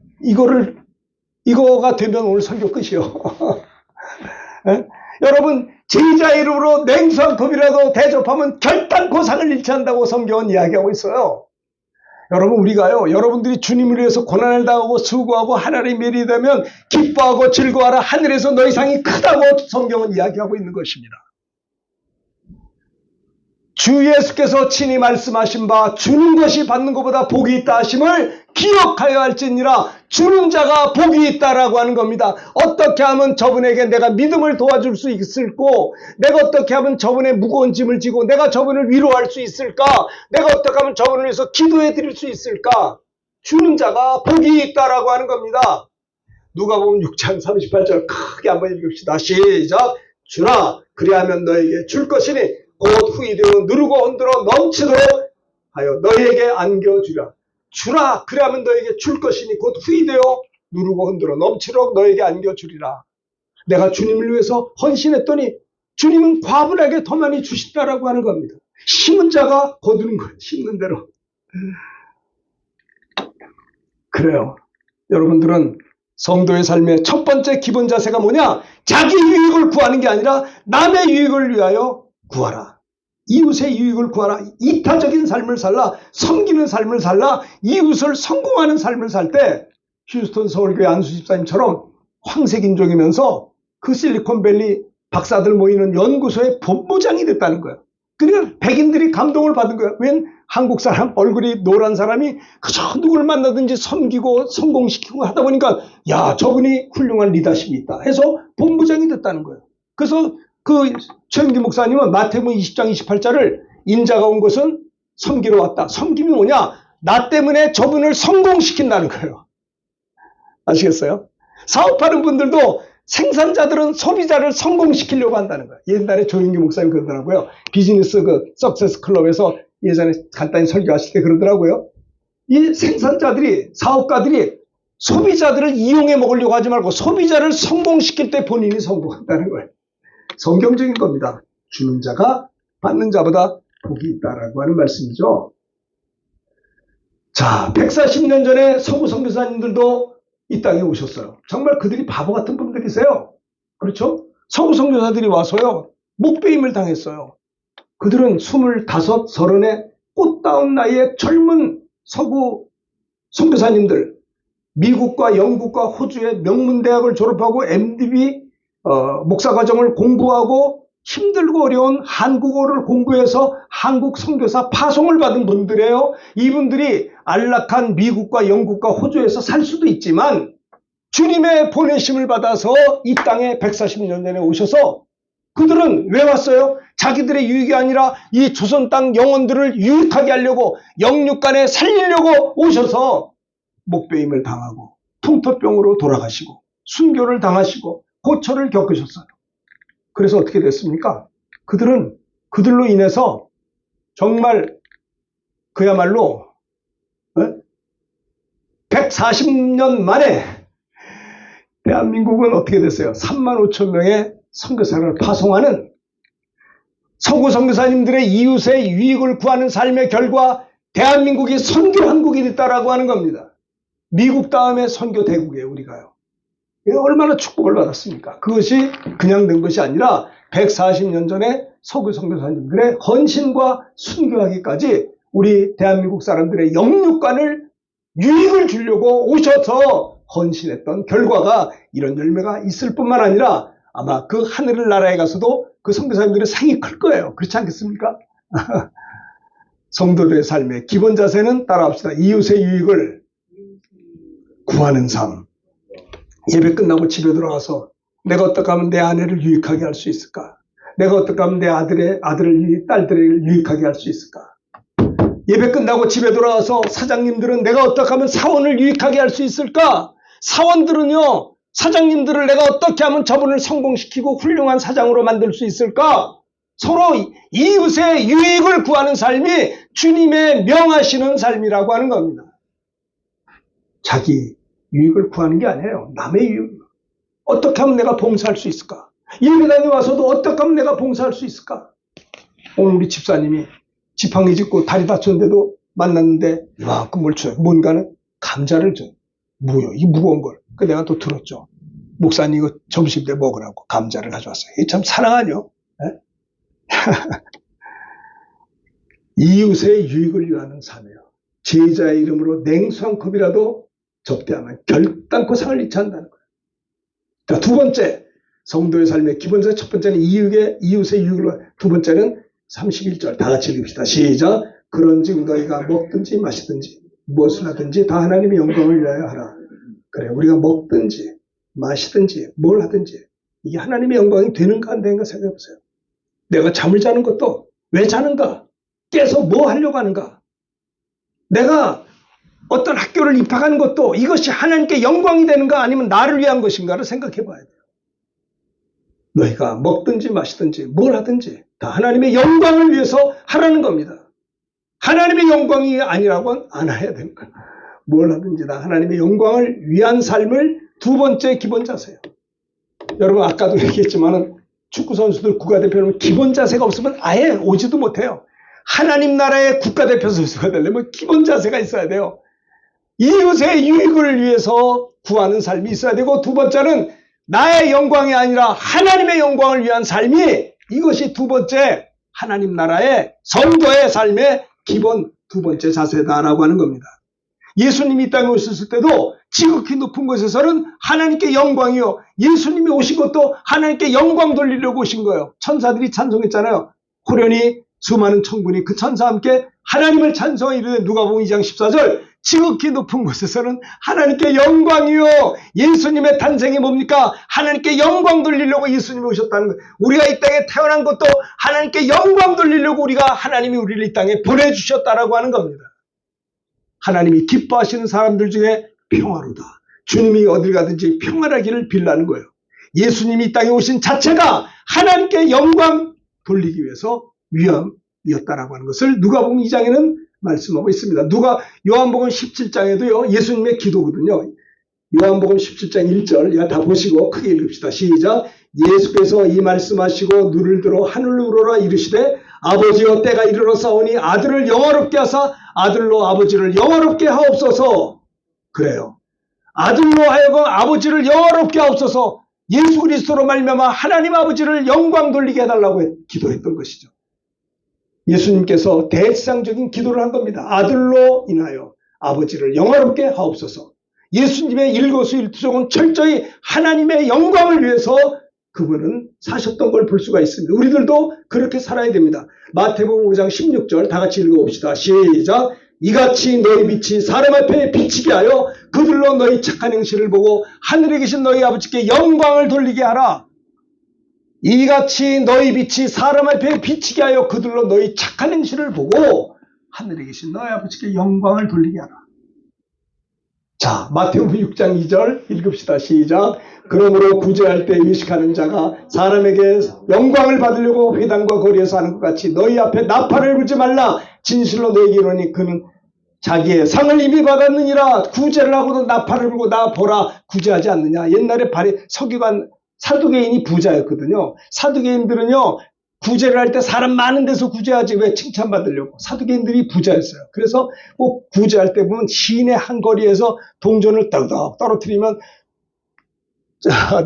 이거가 되면 오늘 설교 끝이요. 여러분, 제자 이름으로 냉수 한 컵이라도 대접하면 결단코 상을 잃지 않는다고 성경은 이야기하고 있어요. 여러분, 우리가요, 여러분들이 주님을 위해서 고난을 당하고 수고하고 하나님의 메리 되면 기뻐하고 즐거워하라. 하늘에서 너희 상이 크다고 성경은 이야기하고 있는 것입니다. 주 예수께서 친히 말씀하신 바 주는 것이 받는 것보다 복이 있다 하심을 기억하여 할지니라. 주는 자가 복이 있다라고 하는 겁니다. 어떻게 하면 저분에게 내가 믿음을 도와줄 수 있을까? 내가 어떻게 하면 저분의 무거운 짐을 지고 내가 저분을 위로할 수 있을까? 내가 어떻게 하면 저분을 위해서 기도해 드릴 수 있을까? 주는 자가 복이 있다라고 하는 겁니다. 누가복음 6장 38절 크게 한번 읽읍시다. 시작. 주라 그리하면 너에게 줄 것이니 곧 후이되어 누르고 흔들어 넘치도록 하여 너희에게 안겨주라. 주라 그리하면 너에게 줄 것이니 곧 후이되어 누르고 흔들어 넘치도록 너에게 안겨주리라. 내가 주님을 위해서 헌신했더니 주님은 과분하게 더 많이 주신다라고 하는 겁니다. 심은 자가 거두는 거예요. 심는 대로. 그래요. 여러분들은 성도의 삶의 첫 번째 기본 자세가 뭐냐? 자기 유익을 구하는 게 아니라 남의 유익을 위하여 구하라. 이웃의 유익을 구하라. 이타적인 삶을 살라. 섬기는 삶을 살라. 이웃을 성공하는 삶을 살 때 휴스턴 서울교회 안수 집사님처럼 황색인종이면서 그 실리콘밸리 박사들 모이는 연구소의 본부장이 됐다는 거예요. 그러니까 백인들이 감동을 받은 거예요. 웬 한국 사람 얼굴이 노란 사람이 그저 누구를 만나든지 섬기고 성공시키고 하다 보니까 야 저분이 훌륭한 리더십이 있다 해서 본부장이 됐다는 거예요. 그래서 그 최영기 목사님은 마태복음 20장 28절을 인자가 온 것은 섬기러 왔다. 섬김이 뭐냐? 나 때문에 저분을 성공시킨다는 거예요. 아시겠어요? 사업하는 분들도 생산자들은 소비자를 성공시키려고 한다는 거예요. 옛날에 조영기 목사님 그러더라고요. 비즈니스 석세스 클럽에서 예전에 간단히 설교하실 때 그러더라고요. 이 생산자들이, 사업가들이 소비자들을 이용해 먹으려고 하지 말고 소비자를 성공시킬 때 본인이 성공한다는 거예요. 성경적인 겁니다. 주는 자가 받는 자보다 복이 있다라고 하는 말씀이죠. 자, 140년 전에 서구 선교사님들도 이 땅에 오셨어요. 정말 그들이 바보 같은 분들이세요. 그렇죠? 서구 선교사들이 와서요, 목배임을 당했어요. 그들은 25, 30의 꽃다운 나이의 젊은 서구 선교사님들, 미국과 영국과 호주의 명문대학을 졸업하고 MDB 목사과정을 공부하고 힘들고 어려운 한국어를 공부해서 한국 선교사 파송을 받은 분들이에요. 이분들이 안락한 미국과 영국과 호주에서 살 수도 있지만 주님의 보내심을 받아서 이 땅에 140년 전에 오셔서 그들은 왜 왔어요? 자기들의 유익이 아니라 이 조선 땅 영혼들을 유익하게 하려고 영육간에 살리려고 오셔서 목배임을 당하고 풍토병으로 돌아가시고 순교를 당하시고 고초를 겪으셨어요. 그래서 어떻게 됐습니까? 그들은 그들로 인해서 정말 그야말로 140년 만에 대한민국은 어떻게 됐어요? 3만 5천 명의 선교사를 파송하는 서구 선교사님들의 이웃의 유익을 구하는 삶의 결과 대한민국이 선교왕국이 됐다라고 하는 겁니다. 미국 다음에 선교대국이에요, 우리가요. 얼마나 축복을 받았습니까? 그것이 그냥 된 것이 아니라 140년 전에 서구 선교사님들의 헌신과 순교하기까지 우리 대한민국 사람들의 영육간을 유익을 주려고 오셔서 헌신했던 결과가 이런 열매가 있을 뿐만 아니라 아마 그 하늘 나라에 가서도 그 선교사님들의 상이 클 거예요. 그렇지 않겠습니까? 성도들의 삶의 기본 자세는 따라합시다. 이웃의 유익을 구하는 삶. 예배 끝나고 집에 들어가서 내가 어떻게 하면 내 아내를 유익하게 할 수 있을까? 내가 어떻게 하면 내 딸들을 유익하게 할 수 있을까? 예배 끝나고 집에 돌아와서 사장님들은 내가 어떻게 하면 사원을 유익하게 할 수 있을까? 사원들은요, 사장님들을 내가 어떻게 하면 저분을 성공시키고 훌륭한 사장으로 만들 수 있을까? 서로 이웃의 유익을 구하는 삶이 주님의 명하시는 삶이라고 하는 겁니다. 자기 유익을 구하는 게 아니에요. 남의 유익. 어떻게 하면 내가 봉사할 수 있을까? 예배당에 와서도 어떻게 하면 내가 봉사할 수 있을까? 오늘 우리 집사님이 지팡이 짚고 다리 다쳤는데도 만났는데 이만큼 뭘 줘요. 뭔가는 감자를 줘요. 뭐요? 이 무거운 걸. 그 내가 또 들었죠. 목사님 이거 점심 때 먹으라고 감자를 가져왔어요. 이게 참 사랑하죠. 이웃의 유익을 위하는 삶이에요. 제자의 이름으로 냉수 한 컵이라도 접대하면 결단코 상을 잃지 않는다는 거예요. 자, 두 번째, 성도의 삶의 기본자. 첫 번째는 이웃의 유익을, 두 번째는 31절 다 같이 읽읍시다. 시작. 그런즉 너희가 먹든지 마시든지 무엇을 하든지 다 하나님의 영광을 위하여 하라. 그래, 우리가 먹든지 마시든지 뭘 하든지 이게 하나님의 영광이 되는가 안 되는가 생각해 보세요. 내가 잠을 자는 것도 왜 자는가? 깨서 뭐 하려고 하는가? 내가 어떤 학교를 입학하는 것도 이것이 하나님께 영광이 되는가 아니면 나를 위한 것인가를 생각해 봐야 돼요. 너희가 먹든지 마시든지 뭘 하든지 다 하나님의 영광을 위해서 하라는 겁니다. 하나님의 영광이 아니라고는 안 해야 됩니다. 뭘 하든지 다 하나님의 영광을 위한 삶을 두 번째 기본 자세예요. 여러분 아까도 얘기했지만은 축구 선수들 국가대표는 기본 자세가 없으면 아예 오지도 못해요. 하나님 나라의 국가대표 선수가 되려면 기본 자세가 있어야 돼요. 이웃의 유익을 위해서 구하는 삶이 있어야 되고, 두 번째는 나의 영광이 아니라 하나님의 영광을 위한 삶이, 이것이 두 번째 하나님 나라의 성도의 삶의 기본 두 번째 자세다라고 하는 겁니다. 예수님이 이 땅에 오셨을 때도 지극히 높은 곳에서는 하나님께 영광이요, 예수님이 오신 것도 하나님께 영광 돌리려고 오신 거예요. 천사들이 찬송했잖아요. 호련히 수많은 천군이 그 천사와 함께 하나님을 찬송해 이르되, 누가복음 2장 14절 지극히 높은 곳에서는 하나님께 영광이요. 예수님의 탄생이 뭡니까? 하나님께 영광 돌리려고 예수님이 오셨다는 거예요. 우리가 이 땅에 태어난 것도 하나님께 영광 돌리려고 하나님이 우리를 이 땅에 보내주셨다라고 하는 겁니다. 하나님이 기뻐하시는 사람들 중에 평화로다. 주님이 어딜 가든지 평안하기를 빌라는 거예요. 예수님이 이 땅에 오신 자체가 하나님께 영광 돌리기 위해서 위함이었다라고 하는 것을 누가복음 2장에는 말씀하고 있습니다. 요한복음 17장에도요, 예수님의 기도거든요. 요한복음 17장 1절, 다 보시고 크게 읽읍시다. 시작. 예수께서 이 말씀하시고 눈을 들어 하늘로 우러러 이르시되, 아버지여 때가 이르렀사오니 아들을 영화롭게 하사 아들로 아버지를 영화롭게 하옵소서. 그래요. 아들로 하여금 아버지를 영화롭게 하옵소서. 예수 그리스도로 말미암아 하나님 아버지를 영광 돌리게 해달라고 기도했던 것이죠. 예수님께서 대지상적인 기도를 한 겁니다. 아들로 인하여 아버지를 영화롭게 하옵소서. 예수님의 일거수일투족은 철저히 하나님의 영광을 위해서 그분은 사셨던 걸 볼 수가 있습니다. 우리들도 그렇게 살아야 됩니다. 마태복음 5장 16절 다 같이 읽어봅시다. 시작. 이같이 너희 빛이 사람 앞에 비치게 하여 그들로 너희 착한 행실을 보고 하늘에 계신 너희 아버지께 영광을 돌리게 하라. 이같이 너희 빛이 사람 앞에 비치게 하여 그들로 너희 착한 행실을 보고 하늘에 계신 너희 아버지께 영광을 돌리게 하라. 자, 마태복음 6장 2절 읽읍시다. 시작. 그러므로 구제할 때 의식하는 자가 사람에게 영광을 받으려고 회당과 거리에서 하는 것 같이 너희 앞에 나팔을 불지 말라. 진실로 너희에게 이르노니 그는 자기의 상을 이미 받았느니라. 구제를 하고도 나팔을 불고 나 보라 구제하지 않느냐. 옛날에 서기관 사두개인이 부자였거든요. 사두개인들은요, 구제를 할 때 사람 많은 데서 구제하지 왜 칭찬받으려고. 사두개인들이 부자였어요. 그래서 꼭 구제할 때 보면 시내 한 거리에서 동전을 떡떡 떨어뜨리면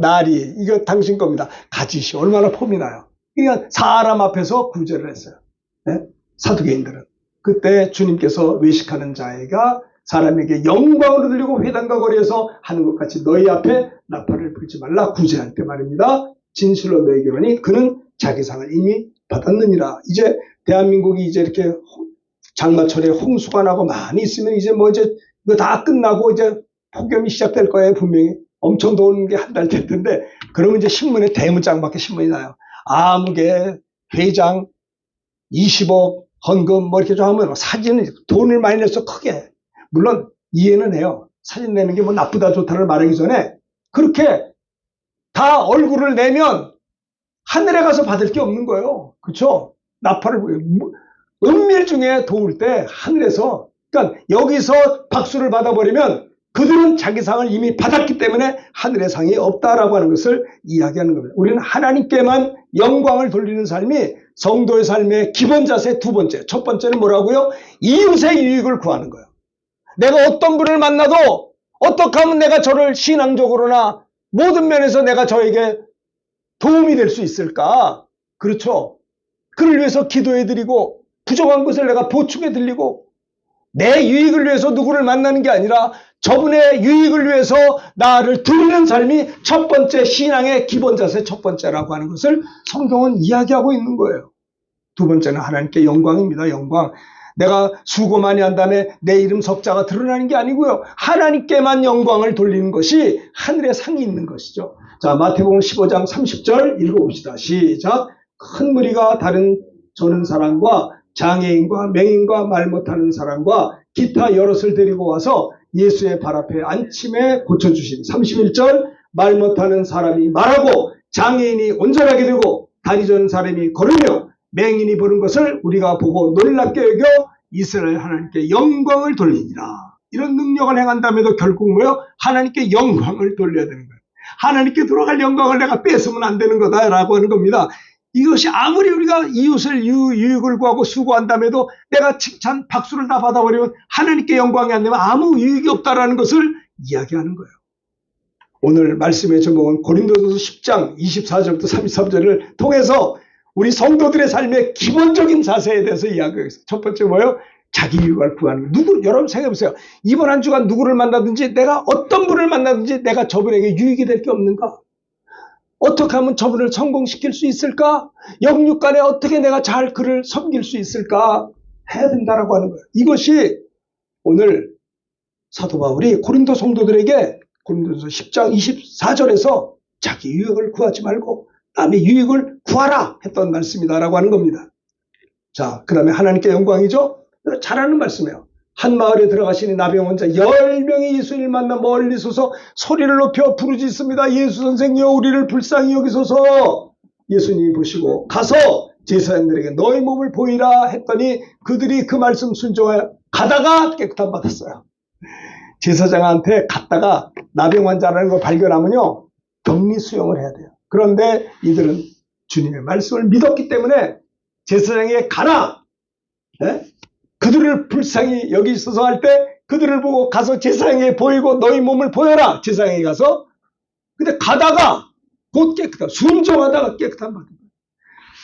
나리 이거 당신 겁니다. 가지시 얼마나 폼이 나요. 그러니까 사람 앞에서 구제를 했어요. 네? 사두개인들은. 그때 주님께서 외식하는 자애가 사람에게 영광을 들리고 회당과 거리에서 하는 것 같이 너희 앞에 나팔을 불지 말라. 구제할 때 말입니다. 진실로 너희에게 이르노니 그는 자기 상을 이미 받았느니라. 이제 대한민국이 이제 이렇게 장마철에 홍수가 나고 많이 있으면 이제 이거 다 끝나고 이제 폭염이 시작될 거예요. 분명히 엄청 더운 게 한 달 됐던데, 그러면 이제 신문에 대문짝밖에 신문이 나요. 아무개 회장 20억 헌금 이렇게 좀 하면 사진은 돈을 많이 내서 크게, 물론 이해는 해요. 사진 내는 게 나쁘다 좋다를 말하기 전에 그렇게 다 얼굴을 내면 하늘에 가서 받을 게 없는 거예요. 그렇죠? 나팔을 은밀 중에 도울 때 하늘에서, 그러니까 여기서 박수를 받아버리면 그들은 자기 상을 이미 받았기 때문에 하늘의 상이 없다라고 하는 것을 이야기하는 겁니다. 우리는 하나님께만 영광을 돌리는 삶이 성도의 삶의 기본 자세 두 번째. 첫 번째는 뭐라고요? 이웃의 유익을 구하는 거예요. 내가 어떤 분을 만나도 어떻게 하면 내가 저를 신앙적으로나 모든 면에서 내가 저에게 도움이 될 수 있을까? 그렇죠? 그를 위해서 기도해드리고 부족한 것을 내가 보충해드리고 내 유익을 위해서 누구를 만나는 게 아니라 저분의 유익을 위해서 나를 드리는 삶이 첫 번째 신앙의 기본 자세 첫 번째라고 하는 것을 성경은 이야기하고 있는 거예요. 두 번째는 하나님께 영광입니다. 영광. 내가 수고 많이 한 다음에 내 이름 석자가 드러나는 게 아니고요. 하나님께만 영광을 돌리는 것이 하늘의 상이 있는 것이죠. 자, 마태복음 15장 30절 읽어봅시다. 시작. 큰 무리가 다른 저는 사람과 장애인과 맹인과 말 못하는 사람과 기타 여럿을 데리고 와서 예수의 발 앞에 안침에 고쳐주신 31절. 말 못하는 사람이 말하고 장애인이 온전하게 되고 다리 저는 사람이 걸으며 맹인이 보는 것을 우리가 보고 놀랍게 여겨 이스라엘 하나님께 영광을 돌리니라. 이런 능력을 행한다면도 결국 뭐요? 하나님께 영광을 돌려야 되는 거예요. 하나님께 돌아갈 영광을 내가 뺏으면 안 되는 거다라고 하는 겁니다. 이것이 아무리 우리가 이웃을 유익을 구하고 수고한다면도 내가 칭찬 박수를 다 받아버리면 하나님께 영광이 안 되면 아무 유익이 없다라는 것을 이야기하는 거예요. 오늘 말씀의 제목은 고린도전서 10장 24절부터 33절을 통해서 우리 성도들의 삶의 기본적인 자세에 대해서 이야기하겠습니다. 첫 번째 뭐예요? 자기 유익을 구하는 거. 여러분 생각해보세요. 이번 한 주간 누구를 만나든지 내가 어떤 분을 만나든지 내가 저분에게 유익이 될 게 없는가? 어떻게 하면 저분을 성공시킬 수 있을까? 영육간에 어떻게 내가 잘 그를 섬길 수 있을까? 해야 된다라고 하는 거예요. 이것이 오늘 사도 바울이 고린도 성도들에게 고린도전서 10장 24절에서 자기 유익을 구하지 말고 남의 유익을 구하라 했던 말씀이다라고 하는 겁니다. 자, 그 다음에 하나님께 영광이죠? 잘하는 말씀이에요. 한 마을에 들어가시니 나병 환자 10명이 예수님을 만나 멀리 서서 소리를 높여 부르짖습니다. 예수 선생님, 우리를 불쌍히 여기소서. 예수님이 보시고 가서 제사장들에게 너희 몸을 보이라 했더니 그들이 그 말씀 순종하여 가다가 깨끗함 받았어요. 제사장한테 갔다가 나병 환자라는 걸 발견하면요, 격리 수용을 해야 돼요. 그런데 이들은 주님의 말씀을 믿었기 때문에 제사장에게 가라. 네? 그들을 불쌍히 여기 있어서 할 때 그들을 보고 가서 제사장에게 보이고 너희 몸을 보여라. 제사장에게 가서. 근데 가다가 곧 깨끗한, 순종하다가 깨끗한 받은 거예요.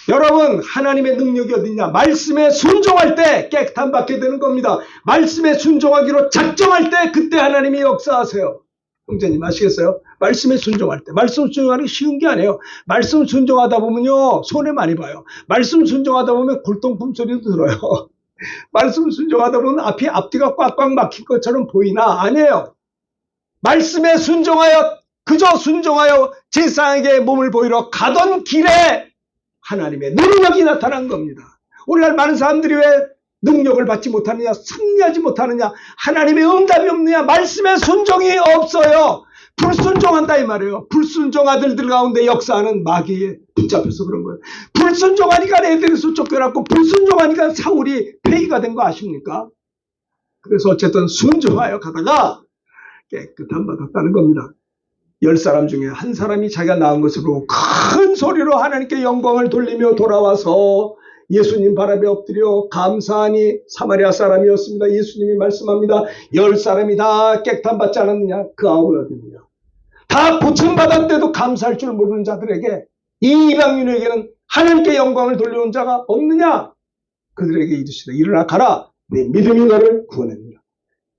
여러분, 하나님의 능력이 어디냐? 말씀에 순종할 때 깨끗한 받게 되는 겁니다. 말씀에 순종하기로 작정할 때 그때 하나님이 역사하세요. 형제님 아시겠어요? 말씀에 순종할 때. 말씀 순종하는 게 쉬운 게 아니에요. 말씀 순종하다 보면요, 손해 많이 봐요. 말씀 순종하다 보면 골동품 소리도 들어요. 말씀 순종하다 보면 앞뒤가 꽉꽉 막힌 것처럼 보이나? 아니에요. 말씀에 순종하여, 그저 순종하여 제사장에게 몸을 보이러 가던 길에 하나님의 능력이 나타난 겁니다. 오늘날 많은 사람들이 왜 능력을 받지 못하느냐, 승리하지 못하느냐, 하나님의 응답이 없느냐, 말씀에 순종이 없어요. 불순종한다 이 말이에요. 불순종 아들들 가운데 역사하는 마귀에 붙잡혀서 그런 거예요. 불순종하니까 애들에서 쫓겨났고 불순종하니까 사울이 폐위가 된 거 아십니까? 그래서 어쨌든 순종하여 가다가 깨끗함 받았다는 겁니다. 10사람 중에 한 사람이 자기가 낳은 것을 보고 큰 소리로 하나님께 영광을 돌리며 돌아와서 예수님 발 앞에 엎드려 감사하니 사마리아 사람이었습니다. 예수님이 말씀합니다. 10사람이 다 깨끗함 받지 않았느냐? 그 아홉은 어디 있느냐? 다 고침받았는데도 감사할 줄 모르는 자들에게, 이 이방인에게는 하나님께 영광을 돌려온 자가 없느냐? 그들에게 이르시되 일어나 가라. 내 믿음이 너를 구원했느니라.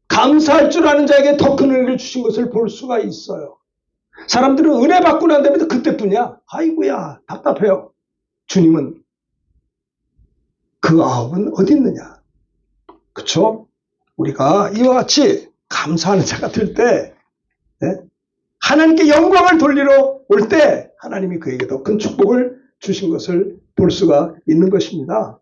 감사할 줄 아는 자에게 더 큰 은혜를 주신 것을 볼 수가 있어요. 사람들은 은혜 받고 난 다음에도 그때뿐이야. 아이고야 답답해요. 주님은 그 아홉은 어디 있느냐? 그쵸? 우리가 이와 같이 감사하는 자가 될 때, 네? 하나님께 영광을 돌리러 올 때 하나님이 그에게 더 큰 축복을 주신 것을 볼 수가 있는 것입니다.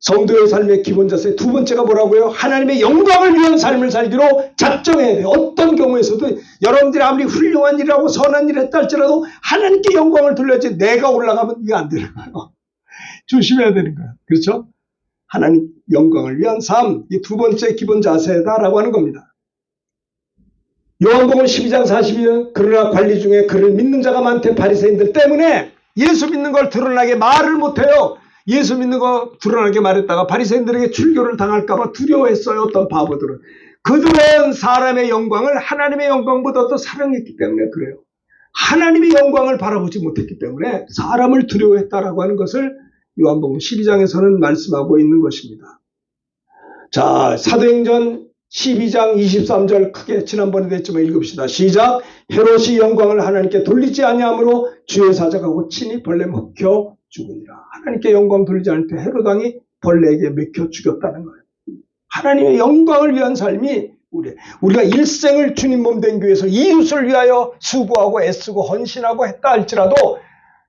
성도의 삶의 기본 자세 두 번째가 뭐라고요? 하나님의 영광을 위한 삶을 살기로 작정해야 돼요. 어떤 경우에서도 여러분들이 아무리 훌륭한 일이라고 선한 일을 했다 할지라도 하나님께 영광을 돌려야지 내가 올라가면 이게 안 되는 거예요. 조심해야 되는 거예요. 그렇죠? 하나님 영광을 위한 삶, 이 두 번째 기본 자세다라고 하는 겁니다. 요한복음 12장 42절 그러나 관리 중에 그를 믿는 자가 많대 바리새인들 때문에 예수 믿는 걸 드러나게 말을 못해요. 예수 믿는 거 드러나게 말했다가 바리새인들에게 출교를 당할까 봐 두려워했어요. 어떤 바보들은. 그들은 사람의 영광을 하나님의 영광보다 더 사랑했기 때문에 그래요. 하나님의 영광을 바라보지 못했기 때문에 사람을 두려워했다라고 하는 것을 요한복음 12장에서는 말씀하고 있는 것입니다. 자, 사도행전 12장 23절 크게 지난번에도 했지만 읽읍시다. 시작. 헤롯이 영광을 하나님께 돌리지 아니하므로 주의 사자가 곧 친히 벌레 먹혀 죽으니라. 하나님께 영광 돌리지 않을 때 헤롯 왕이 벌레에게 먹혀 죽였다는 거예요. 하나님의 영광을 위한 삶이 우리가 일생을 주님 몸된 교회에서 이웃을 위하여 수고하고 애쓰고 헌신하고 했다 할지라도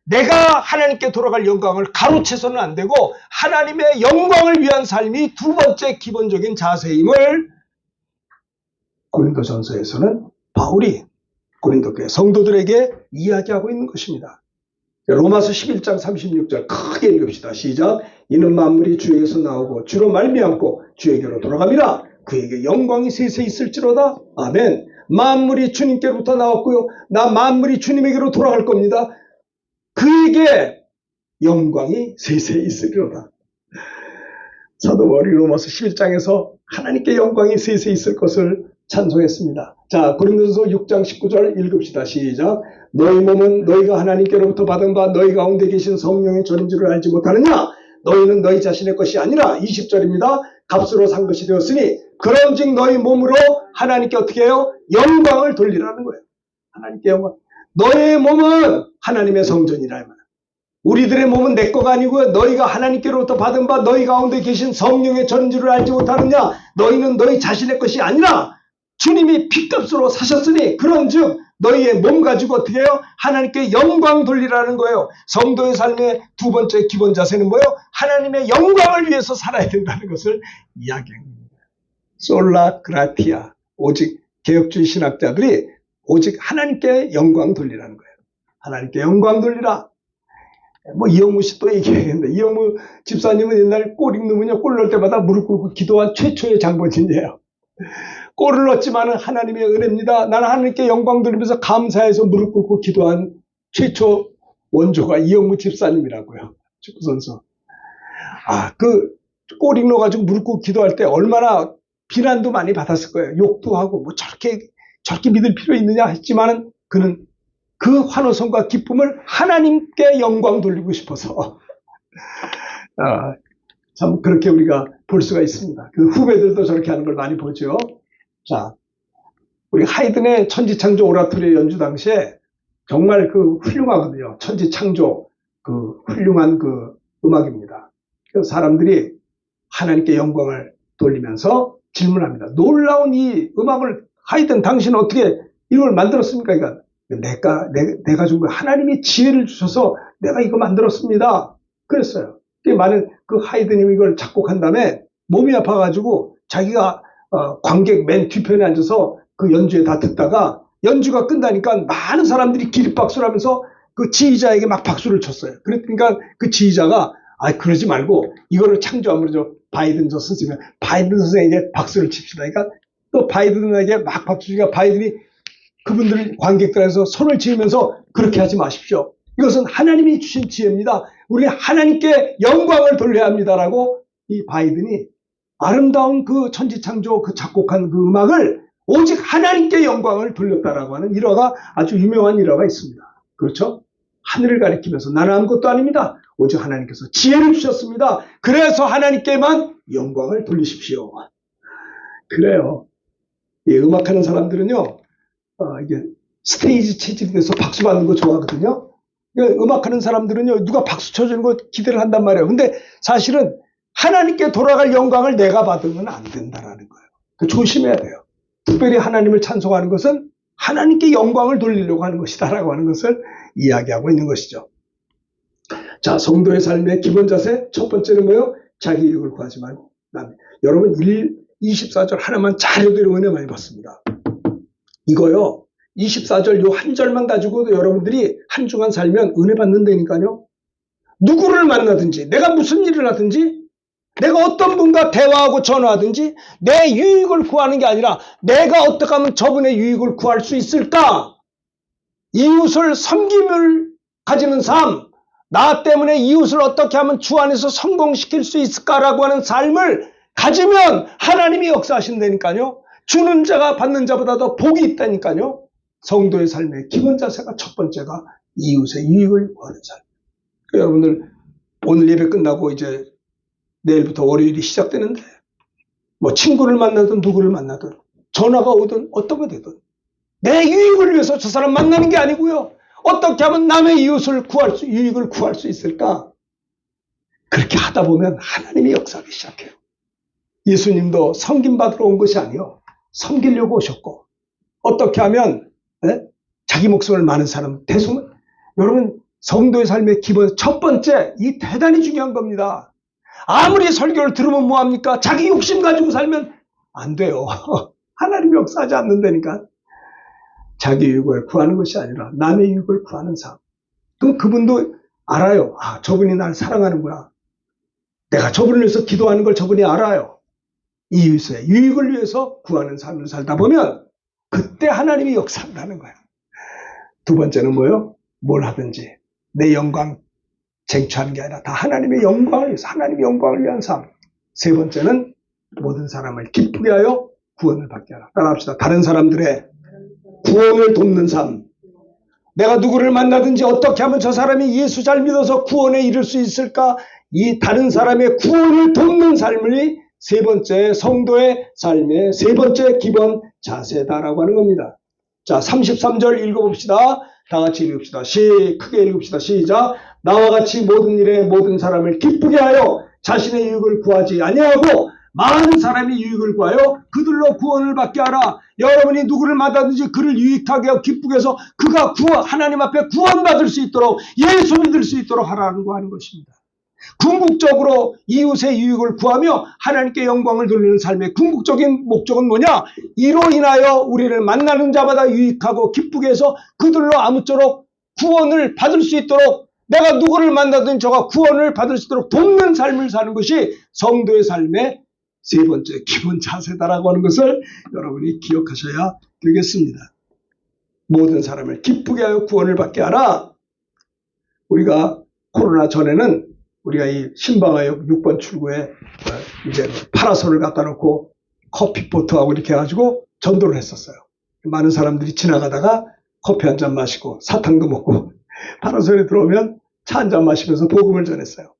내가 하나님께 돌아갈 영광을 가로채서는 안 되고 하나님의 영광을 위한 삶이 두 번째 기본적인 자세임을 고린도전서에서는 바울이 고린도 교회 성도들에게 이야기하고 있는 것입니다. 로마서 11장 36절 크게 읽읍시다. 시작. 이는 만물이 주에게서 나오고 주로 말미암고 주에게로 돌아갑니다. 그에게 영광이 세세 있을지로다. 아멘. 만물이 주님께로부터 나왔고요. 나 만물이 주님에게로 돌아갈 겁니다. 그에게 영광이 세세 있으리로다. 사도 바울이 로마서 11장에서 하나님께 영광이 세세 있을 것을 찬송했습니다. 자, 고린도전서 6장 19절 읽읍시다. 시작. 너희 몸은 너희가 하나님께로부터 받은 바 너희 가운데 계신 성령의 전인 줄을 알지 못하느냐? 너희는 너희 자신의 것이 아니라 20절입니다. 값으로 산 것이 되었으니 그런즉 너희 몸으로 하나님께 어떻게 해요? 영광을 돌리라는 거예요. 하나님께 영광. 너의 몸은 하나님의 성전이라 이 말. 우리들의 몸은 내 거가 아니고 너희가 하나님께로부터 받은 바 너희 가운데 계신 성령의 전인 줄을 알지 못하느냐? 너희는 너희 자신의 것이 아니라 주님이 피값으로 사셨으니 그런즉 너희의 몸 가지고 어떻게 해요? 하나님께 영광 돌리라는 거예요. 성도의 삶의 두 번째 기본 자세는 뭐예요? 하나님의 영광을 위해서 살아야 된다는 것을 이야기합니다. 솔라 그라티아. 오직 개혁주의 신학자들이 오직 하나님께 영광 돌리라는 거예요. 하나님께 영광 돌리라. 뭐 이영무 씨 또 얘기했는데 이영무 집사님은 옛날 골 읽으면요 골 넣을 때마다 무릎 꿇고 기도한 최초의 장본인이에요. 골을 넣었지만은 하나님의 은혜입니다. 나는 하나님께 영광 돌리면서 감사해서 무릎 꿇고 기도한 최초 원조가 이영무 집사님이라고요. 축구 선수. 그 골 읽어가지고 무릎 꿇고 기도할 때 얼마나 비난도 많이 받았을 거예요. 욕도 하고 뭐 저렇게 믿을 필요 있느냐 했지만은 그는 그 환호성과 기쁨을 하나님께 영광 돌리고 싶어서 참 그렇게 우리가 볼 수가 있습니다. 그 후배들도 저렇게 하는 걸 많이 보죠. 자, 우리 하이든의 천지창조 오라토리 연주 당시에 정말 그 훌륭하거든요. 천지창조 그 훌륭한 그 음악입니다. 그래서 사람들이 하나님께 영광을 돌리면서 질문합니다. 놀라운 이 음악을 하이든 당신은 어떻게 이걸 만들었습니까? 그러니까 내가 준 거야. 하나님이 지혜를 주셔서 내가 이거 만들었습니다. 그랬어요. 많은 그 하이든이 이걸 작곡한 다음에 몸이 아파가지고 자기가 관객 맨 뒤편에 앉아서 그 연주에 다 듣다가 연주가 끝나니까 많은 사람들이 기립박수를 하면서 그 지휘자에게 막 박수를 쳤어요. 그러니까 그 지휘자가 그러지 말고 이거를 창조한 거죠. 바이든 저 선생님, 바이든 선생에게 박수를 칩시다. 그러니까 또 바이든에게 막 박수 치니까 바이든이 그분들 관객들에서 손을 지으면서 그렇게 하지 마십시오. 이것은 하나님이 주신 지혜입니다. 우리 하나님께 영광을 돌려야 합니다라고 이 바이든이 아름다운 그 천지창조 그 작곡한 그 음악을 오직 하나님께 영광을 돌렸다라고 하는 일화가 아주 유명한 일화가 있습니다. 그렇죠? 하늘을 가리키면서 나는 아무것도 아닙니다. 오직 하나님께서 지혜를 주셨습니다. 그래서 하나님께만 영광을 돌리십시오. 그래요. 이 음악하는 사람들은요, 이게 스테이지 체질이 돼서 박수 받는 거 좋아하거든요. 음악하는 사람들은요, 누가 박수 쳐주는 거 기대를 한단 말이에요. 근데 사실은 하나님께 돌아갈 영광을 내가 받으면 안 된다라는 거예요. 조심해야 돼요. 특별히 하나님을 찬송하는 것은 하나님께 영광을 돌리려고 하는 것이다라고 하는 것을 이야기하고 있는 것이죠. 자, 성도의 삶의 기본 자세 첫 번째는 뭐예요? 자기 이익을 구하지 말고 여러분 24절 하나만 잘해도 은혜 많이 받습니다. 이거요 24절 요 한 절만 가지고도 여러분들이 한 주간 살면 은혜 받는다니까요. 누구를 만나든지 내가 무슨 일을 하든지 내가 어떤 분과 대화하고 전화하든지 내 유익을 구하는 게 아니라 내가 어떻게 하면 저분의 유익을 구할 수 있을까? 이웃을 섬김을 가지는 삶, 나 때문에 이웃을 어떻게 하면 주 안에서 성공시킬 수 있을까라고 하는 삶을 가지면 하나님이 역사하신다니까요. 주는 자가 받는 자보다 더 복이 있다니까요. 성도의 삶의 기본 자세가 첫 번째가 이웃의 유익을 구하는 삶. 여러분들 오늘 예배 끝나고 이제 내일부터 월요일이 시작되는데 뭐 친구를 만나든 누구를 만나든 전화가 오든 어떤 게 되든 내 유익을 위해서 저 사람 만나는 게 아니고요. 어떻게 하면 남의 이웃을 유익을 구할 수 있을까? 그렇게 하다 보면 하나님이 역사하기 시작해요. 예수님도 섬김받으러 온 것이 아니요. 섬기려고 오셨고 어떻게 하면 자기 목숨을 많은 사람 여러분 성도의 삶의 기본 첫 번째 이 대단히 중요한 겁니다. 아무리 설교를 들으면 뭐합니까? 자기 욕심 가지고 살면 안 돼요. 하나님이 역사하지 않는다니까. 자기 유익을 구하는 것이 아니라 남의 유익을 구하는 삶. 그럼 그분도 알아요. 아, 저분이 날 사랑하는구나. 내가 저분을 위해서 기도하는 걸 저분이 알아요. 이웃의 유익을 위해서 구하는 삶을 살다 보면 그때 하나님이 역사한다는 거야. 두 번째는 뭐예요? 뭘 하든지 내 영광 쟁취하는 게 아니라 다 하나님의 영광을 위해서 하나님의 영광을 위한 삶. 세 번째는 모든 사람을 기쁘게 하여 구원을 받게 하라. 따라합시다. 다른 사람들의 구원을 돕는 삶. 내가 누구를 만나든지 어떻게 하면 저 사람이 예수 잘 믿어서 구원에 이를 수 있을까? 이 다른 사람의 구원을 돕는 삶이 세 번째 성도의 삶의 세 번째 기본 자세다라고 하는 겁니다. 자, 33절 읽어봅시다. 다 같이 읽읍시다. 크게 읽읍시다. 시작. 나와 같이 모든 일에 모든 사람을 기쁘게 하여 자신의 유익을 구하지 아니하고 많은 사람이 유익을 구하여 그들로 구원을 받게 하라. 여러분이 누구를 만나든지 그를 유익하게 하고 기쁘게 해서 그가 하나님 앞에 구원받을 수 있도록 예수 믿을 수 있도록 하라는 거 하는 것입니다. 궁극적으로 이웃의 유익을 구하며 하나님께 영광을 돌리는 삶의 궁극적인 목적은 뭐냐? 이로 인하여 우리를 만나는 자마다 유익하고 기쁘게 해서 그들로 아무쪼록 구원을 받을 수 있도록 내가 누구를 만나든 저가 구원을 받을 수 있도록 돕는 삶을 사는 것이 성도의 삶의 세 번째 기본 자세다라고 하는 것을 여러분이 기억하셔야 되겠습니다. 모든 사람을 기쁘게 하여 구원을 받게 하라. 우리가 코로나 전에는 우리가 이 신방화역 6번 출구에 이제 파라솔을 갖다 놓고 커피포트하고 이렇게 해가지고 전도를 했었어요. 많은 사람들이 지나가다가 커피 한 잔 마시고 사탕도 먹고 파라솔에 들어오면 차 한 잔 마시면서 복음을 전했어요.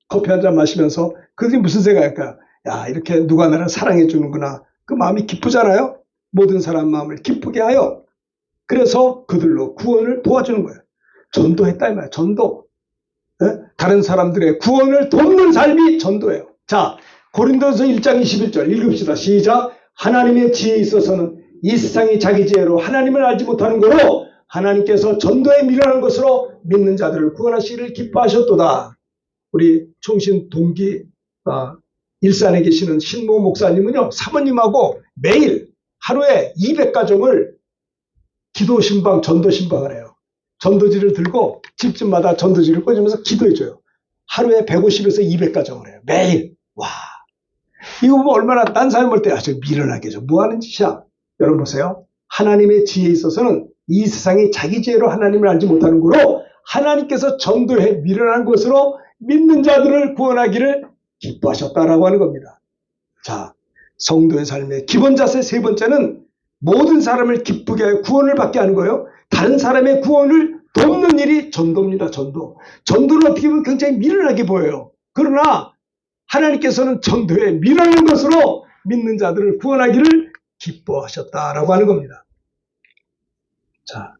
커피 한 잔 마시면서 그게 무슨 생각일까요? 야, 이렇게 누가 나를 사랑해 주는구나. 그 마음이 기쁘잖아요. 모든 사람 마음을 기쁘게 하여 그래서 그들로 구원을 도와주는 거예요. 전도했다 이 말이에요. 전도. 다른 사람들의 구원을 돕는 삶이 전도예요. 자, 고린도서 1장 21절 읽읍시다. 시작. 하나님의 지혜에 있어서는 이 세상이 자기 지혜로 하나님을 알지 못하는 거로 하나님께서 전도에 미련한 것으로 믿는 자들을 구원하시기를 기뻐하셨도다. 우리 총신 동기 일산에 계시는 신모 목사님은요, 사모님하고 매일 하루에 200가정을 기도 신방, 전도 신방을 해요. 전도지를 들고 집집마다 전도지를 꽂으면서 기도해줘요. 하루에 150에서 200가정을 해요. 매일. 와, 이거 보면 얼마나 딴 사람 볼 때 아주 미련하게 죠. 뭐 하는 짓이야? 여러분 보세요. 하나님의 지혜에 있어서는 이 세상이 자기 지혜로 하나님을 알지 못하는 거로 하나님께서 전도해 미련한 것으로 믿는 자들을 구원하기를 기뻐하셨다라고 하는 겁니다. 자, 성도의 삶의 기본 자세 세 번째는 모든 사람을 기쁘게 하여 구원을 받게 하는 거예요. 다른 사람의 구원을 돕는 일이 전도입니다. 전도. 전도는 어떻게 보면 굉장히 미련하게 보여요. 그러나 하나님께서는 전도에 미련한 것으로 믿는 자들을 구원하기를 기뻐하셨다라고 하는 겁니다. 자,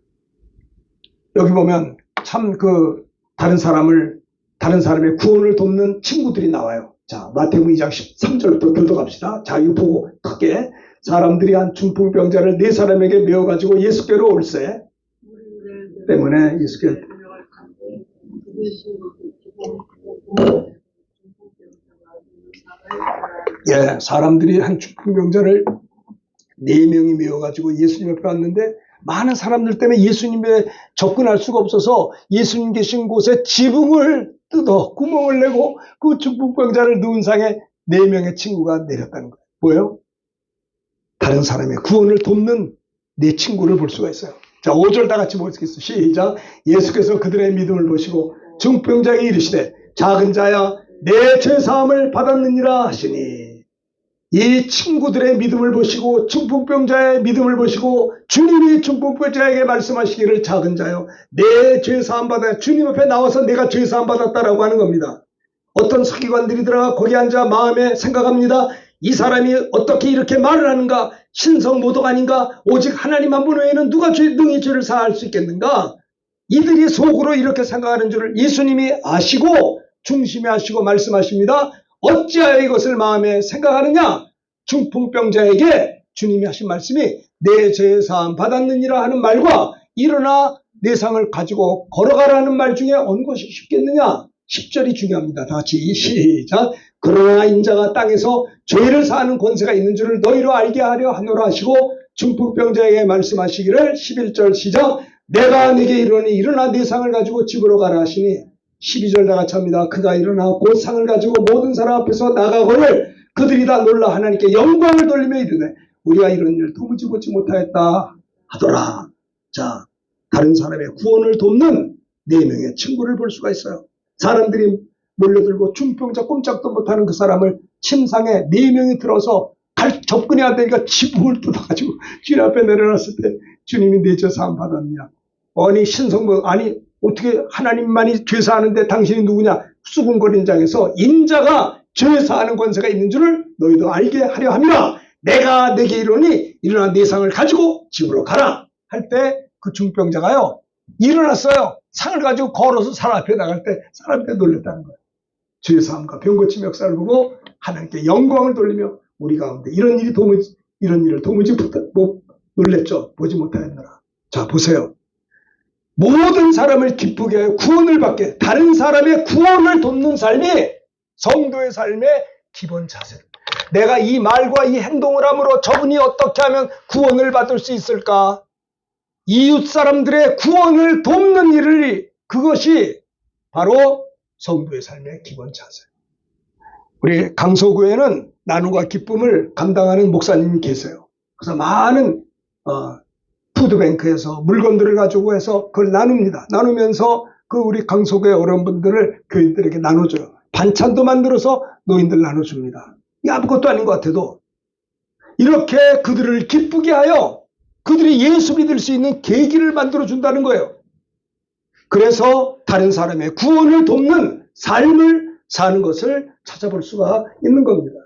여기 보면 참 다른 사람의 구원을 돕는 친구들이 나와요. 자, 마태복음 2장 13절부터 교독합시다. 자, 이거 보고 크게 사람들이 한 중풍병자를 네 사람에게 메어가지고 예수께로 올세 때문에 예수께 예, 사람들이 한 중풍병자를 4명이 메워가지고 예수님 앞에 왔는데 많은 사람들 때문에 예수님에 접근할 수가 없어서 예수님 계신 곳에 지붕을 뜯어 구멍을 내고 그 중풍병자를 누운 상에 4명의 친구가 내렸다는 거예요. 뭐예요? 다른 사람의 구원을 돕는 내 친구를 볼 수가 있어요. 자, 5절 다 같이 보시겠습니다. 시작. 예수께서 그들의 믿음을 보시고 중풍병자에게 이르시되 작은 자야 내 죄사함을 받았느니라 하시니, 이 친구들의 믿음을 보시고 중풍병자의 믿음을 보시고 주님이 중풍병자에게 말씀하시기를 작은 자요 내 죄사함 받아, 주님 앞에 나와서 내가 죄사함 받았다라고 하는 겁니다. 어떤 서기관들이 들어가 거기 앉아 마음에 생각합니다. 이 사람이 어떻게 이렇게 말을 하는가? 신성모독 아닌가? 오직 하나님 한 분 외에는 누가 능히 죄를 사할 수 있겠는가? 이들이 속으로 이렇게 생각하는 줄을 예수님이 아시고 중심에 하시고 말씀하십니다. 어찌하여 이것을 마음에 생각하느냐? 중풍병자에게 주님이 하신 말씀이 내 죄사함 받았느니라 하는 말과 일어나 내 상을 가지고 걸어가라는 말 중에 어느 것이 쉽겠느냐? 10절이 중요합니다. 다 같이 시작. 그러나 인자가 땅에서 죄를 사하는 권세가 있는 줄을 너희로 알게 하려 하노라 하시고 중풍병자에게 말씀하시기를 11절 시작. 내가 네게 이르노니 일어나 네 상을 가지고 집으로 가라 하시니, 12절 다 같이 합니다. 그가 일어나 곧 상을 가지고 모든 사람 앞에서 나가거늘 그들이 다 놀라 하나님께 영광을 돌리며 이르되 우리가 이런 일을 도무지 보지 못하였다 하더라. 자, 다른 사람의 구원을 돕는 4명의 친구를 볼 수가 있어요. 사람들이 몰려들고 중풍병자 꼼짝도 못하는 그 사람을 침상에 4명이 들어서 접근이 안 되니까 지붕을 뜯어가지고 주님 앞에 내려놨을 때 주님이 내 죄 사함 받았냐? 아니 신성모, 아니 어떻게 하나님만이 죄 사하는데 당신이 누구냐? 수군거리는 장에서 인자가 죄 사하는 권세가 있는 줄을 너희도 알게 하려 함이라. 내가 내게 이르노니 일어나 네 상을 가지고 집으로 가라 할 때 그 중병자가요 일어났어요. 상을 가지고 걸어서 사람 앞에 나갈 때 사람들이 놀랬다는 거예요. 죄 사함과 병 고침 역사를 보고 하나님께 영광을 돌리며 우리 가운데 이런 일을 도무지 못 놀랬죠. 보지 못하였느라. 자, 보세요. 모든 사람을 기쁘게 하여 구원을 받게, 다른 사람의 구원을 돕는 삶이 성도의 삶의 기본 자세. 내가 이 말과 이 행동을 함으로 저분이 어떻게 하면 구원을 받을 수 있을까? 이웃 사람들의 구원을 돕는 일을, 그것이 바로 성도의 삶의 기본 자세. 우리 강서구에는 나눔과 기쁨을 감당하는 목사님이 계세요. 그래서 많은 푸드뱅크에서 물건들을 가지고 해서 그걸 나눕니다. 나누면서 그 우리 강서구의 어려운분들을 교인들에게 나눠줘요. 반찬도 만들어서 노인들 나눠줍니다. 이게 아무것도 아닌 것 같아도 이렇게 그들을 기쁘게 하여 그들이 예수 믿을 수 있는 계기를 만들어준다는 거예요. 그래서 다른 사람의 구원을 돕는 삶을 사는 것을 찾아볼 수가 있는 겁니다.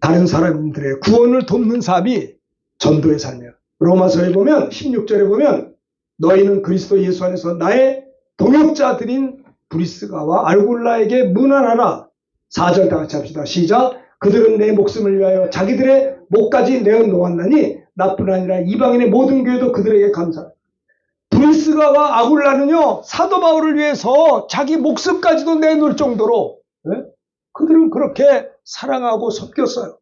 다른 사람들의 구원을 돕는 삶이 전도의 삶이에요. 로마서에 보면 16절에 보면 너희는 그리스도 예수 안에서 나의 동역자들인 브리스가와 아굴라에게 문안하라. 4절 다 같이 합시다. 시작. 그들은 내 목숨을 위하여 자기들의 목까지 내어놓았나니 나뿐 아니라 이방인의 모든 교회도 그들에게 감사하라. 브리스가와 아굴라는요 사도 바울을 위해서 자기 목숨까지도 내놓을 정도로 그들은 그렇게 사랑하고 섬겼어요.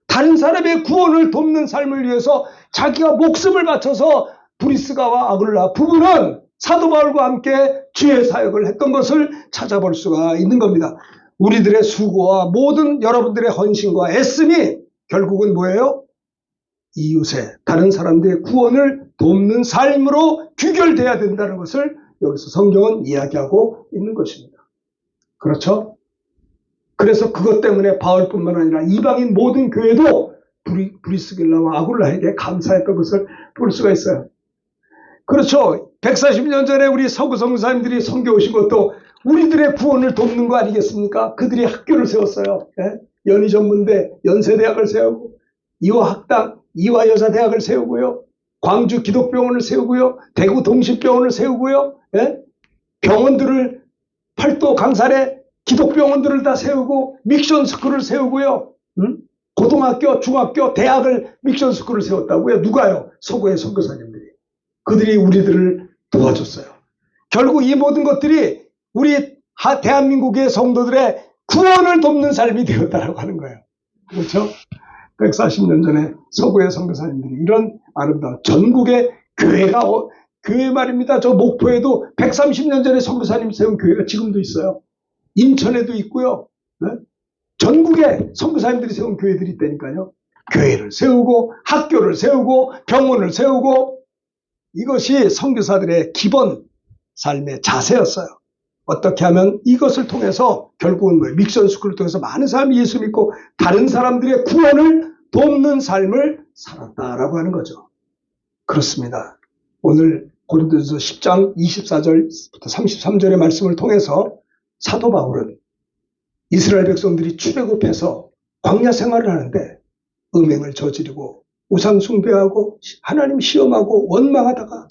다른 사람의 구원을 돕는 삶을 위해서 자기가 목숨을 바쳐서 브리스가와 아굴라 부부는 사도 바울과 함께 주의 사역을 했던 것을 찾아볼 수가 있는 겁니다. 우리들의 수고와 모든 여러분들의 헌신과 애씀이 결국은 뭐예요? 이웃의 다른 사람들의 구원을 돕는 삶으로 귀결돼야 된다는 것을 여기서 성경은 이야기하고 있는 것입니다. 그렇죠? 그래서 그것 때문에 바울뿐만 아니라 이방인 모든 교회도 브리스길라와 아굴라에게 감사했던 것을 볼 수가 있어요. 그렇죠? 140년 전에 우리 서구 선교사님들이 선교 오신 것도 우리들의 구원을 돕는 거 아니겠습니까? 그들이 학교를 세웠어요. 연희전문대, 연세대학을 세우고 이화학당, 이화여자대학을 세우고요. 광주 기독병원을 세우고요. 대구 동식병원을 세우고요. 병원들을 팔도 강산에 기독병원들을 다 세우고 믹션 스쿨을 세우고요. 고등학교, 중학교, 대학을 믹션 스쿨을 세웠다고요. 누가요? 서구의 선교사님들이. 그들이 우리들을 도와줬어요. 결국 이 모든 것들이 우리 대한민국의 성도들의 구원을 돕는 삶이 되었다라고 하는 거예요. 그렇죠? 140년 전에 서구의 선교사님들이 이런 아름다운 전국의 교회가 교회 말입니다. 저 목포에도 130년 전에 선교사님 세운 교회가 지금도 있어요. 인천에도 있고요. 네? 전국에 선교사님들이 세운 교회들이 있다니까요. 교회를 세우고 학교를 세우고 병원을 세우고 이것이 선교사들의 기본 삶의 자세였어요. 어떻게 하면 이것을 통해서 결국은 믹션 스쿨을 통해서 많은 사람이 예수 믿고 다른 사람들의 구원을 돕는 삶을 살았다라고 하는 거죠. 그렇습니다. 오늘 고린도전서 10장 24절부터 33절의 말씀을 통해서 사도 바울은 이스라엘 백성들이 출애굽해서 광야 생활을 하는데 음행을 저지르고 우상 숭배하고 하나님 시험하고 원망하다가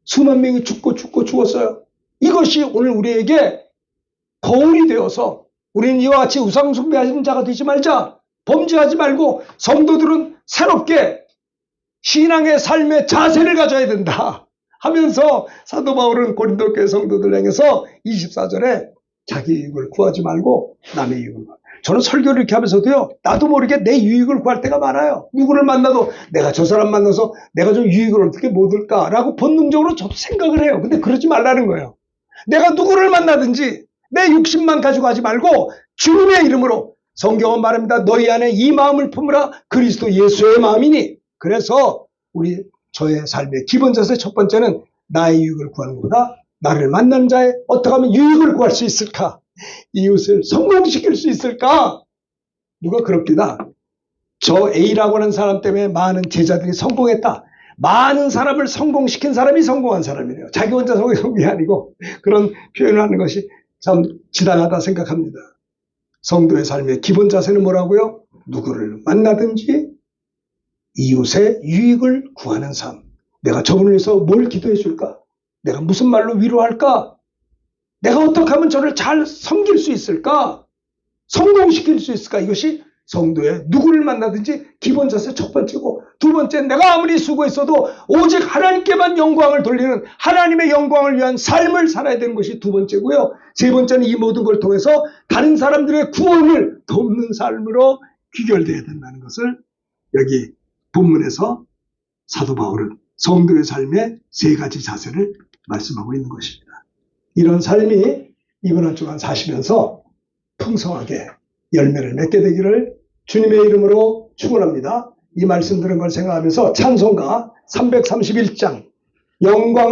수만 명이 죽었어요. 이것이 오늘 우리에게 거울이 되어서 우리는 이와 같이 우상 숭배하는 자가 되지 말자. 범죄하지 말고 성도들은 새롭게 신앙의 삶의 자세를 가져야 된다 하면서 사도 바울은 고린도 교회 성도들 향해서 24절에 자기 유익을 구하지 말고 남의 유익을 구하라. 저는 설교를 이렇게 하면서도요, 나도 모르게 내 유익을 구할 때가 많아요. 누구를 만나도 내가 저 사람 만나서 내가 좀 유익을 어떻게 못 얻을까라고 본능적으로 저도 생각을 해요. 근데 그러지 말라는 거예요. 내가 누구를 만나든지 내 욕심만 가지고 하지 말고 주님의 이름으로, 성경은 말합니다. 너희 안에 이 마음을 품으라. 그리스도 예수의 마음이니. 그래서 저의 삶의 기본 자세 첫 번째는 나의 유익을 구하는 것보다 나를 만나는 자의 어떻게 하면 유익을 구할 수 있을까? 이웃을 성공시킬 수 있을까? 누가 그럽니다. 저 A라고 하는 사람 때문에 많은 제자들이 성공했다. 많은 사람을 성공시킨 사람이 성공한 사람이래요. 자기 혼자 성공이 아니고 그런 표현을 하는 것이 참 지당하다 생각합니다. 성도의 삶의 기본 자세는 뭐라고요? 누구를 만나든지 이웃의 유익을 구하는 삶. 내가 저분을 위해서 뭘 기도해 줄까? 내가 무슨 말로 위로할까? 내가 어떻게 하면 저를 잘 섬길 수 있을까? 성공시킬 수 있을까? 이것이 성도의 누구를 만나든지 기본 자세 첫 번째고, 두 번째는 내가 아무리 수고했어도 오직 하나님께만 영광을 돌리는 하나님의 영광을 위한 삶을 살아야 되는 것이 두 번째고요. 세 번째는 이 모든 걸 통해서 다른 사람들의 구원을 돕는 삶으로 귀결되어야 된다는 것을 여기 본문에서 사도 바울은 성도의 삶의 세 가지 자세를 말씀하고 있는 것입니다. 이런 삶이 이번 한 주간 사시면서 풍성하게 열매를 맺게 되기를 주님의 이름으로 축원합니다. 이 말씀 들은 걸 생각하면서 찬송가 331장 영광을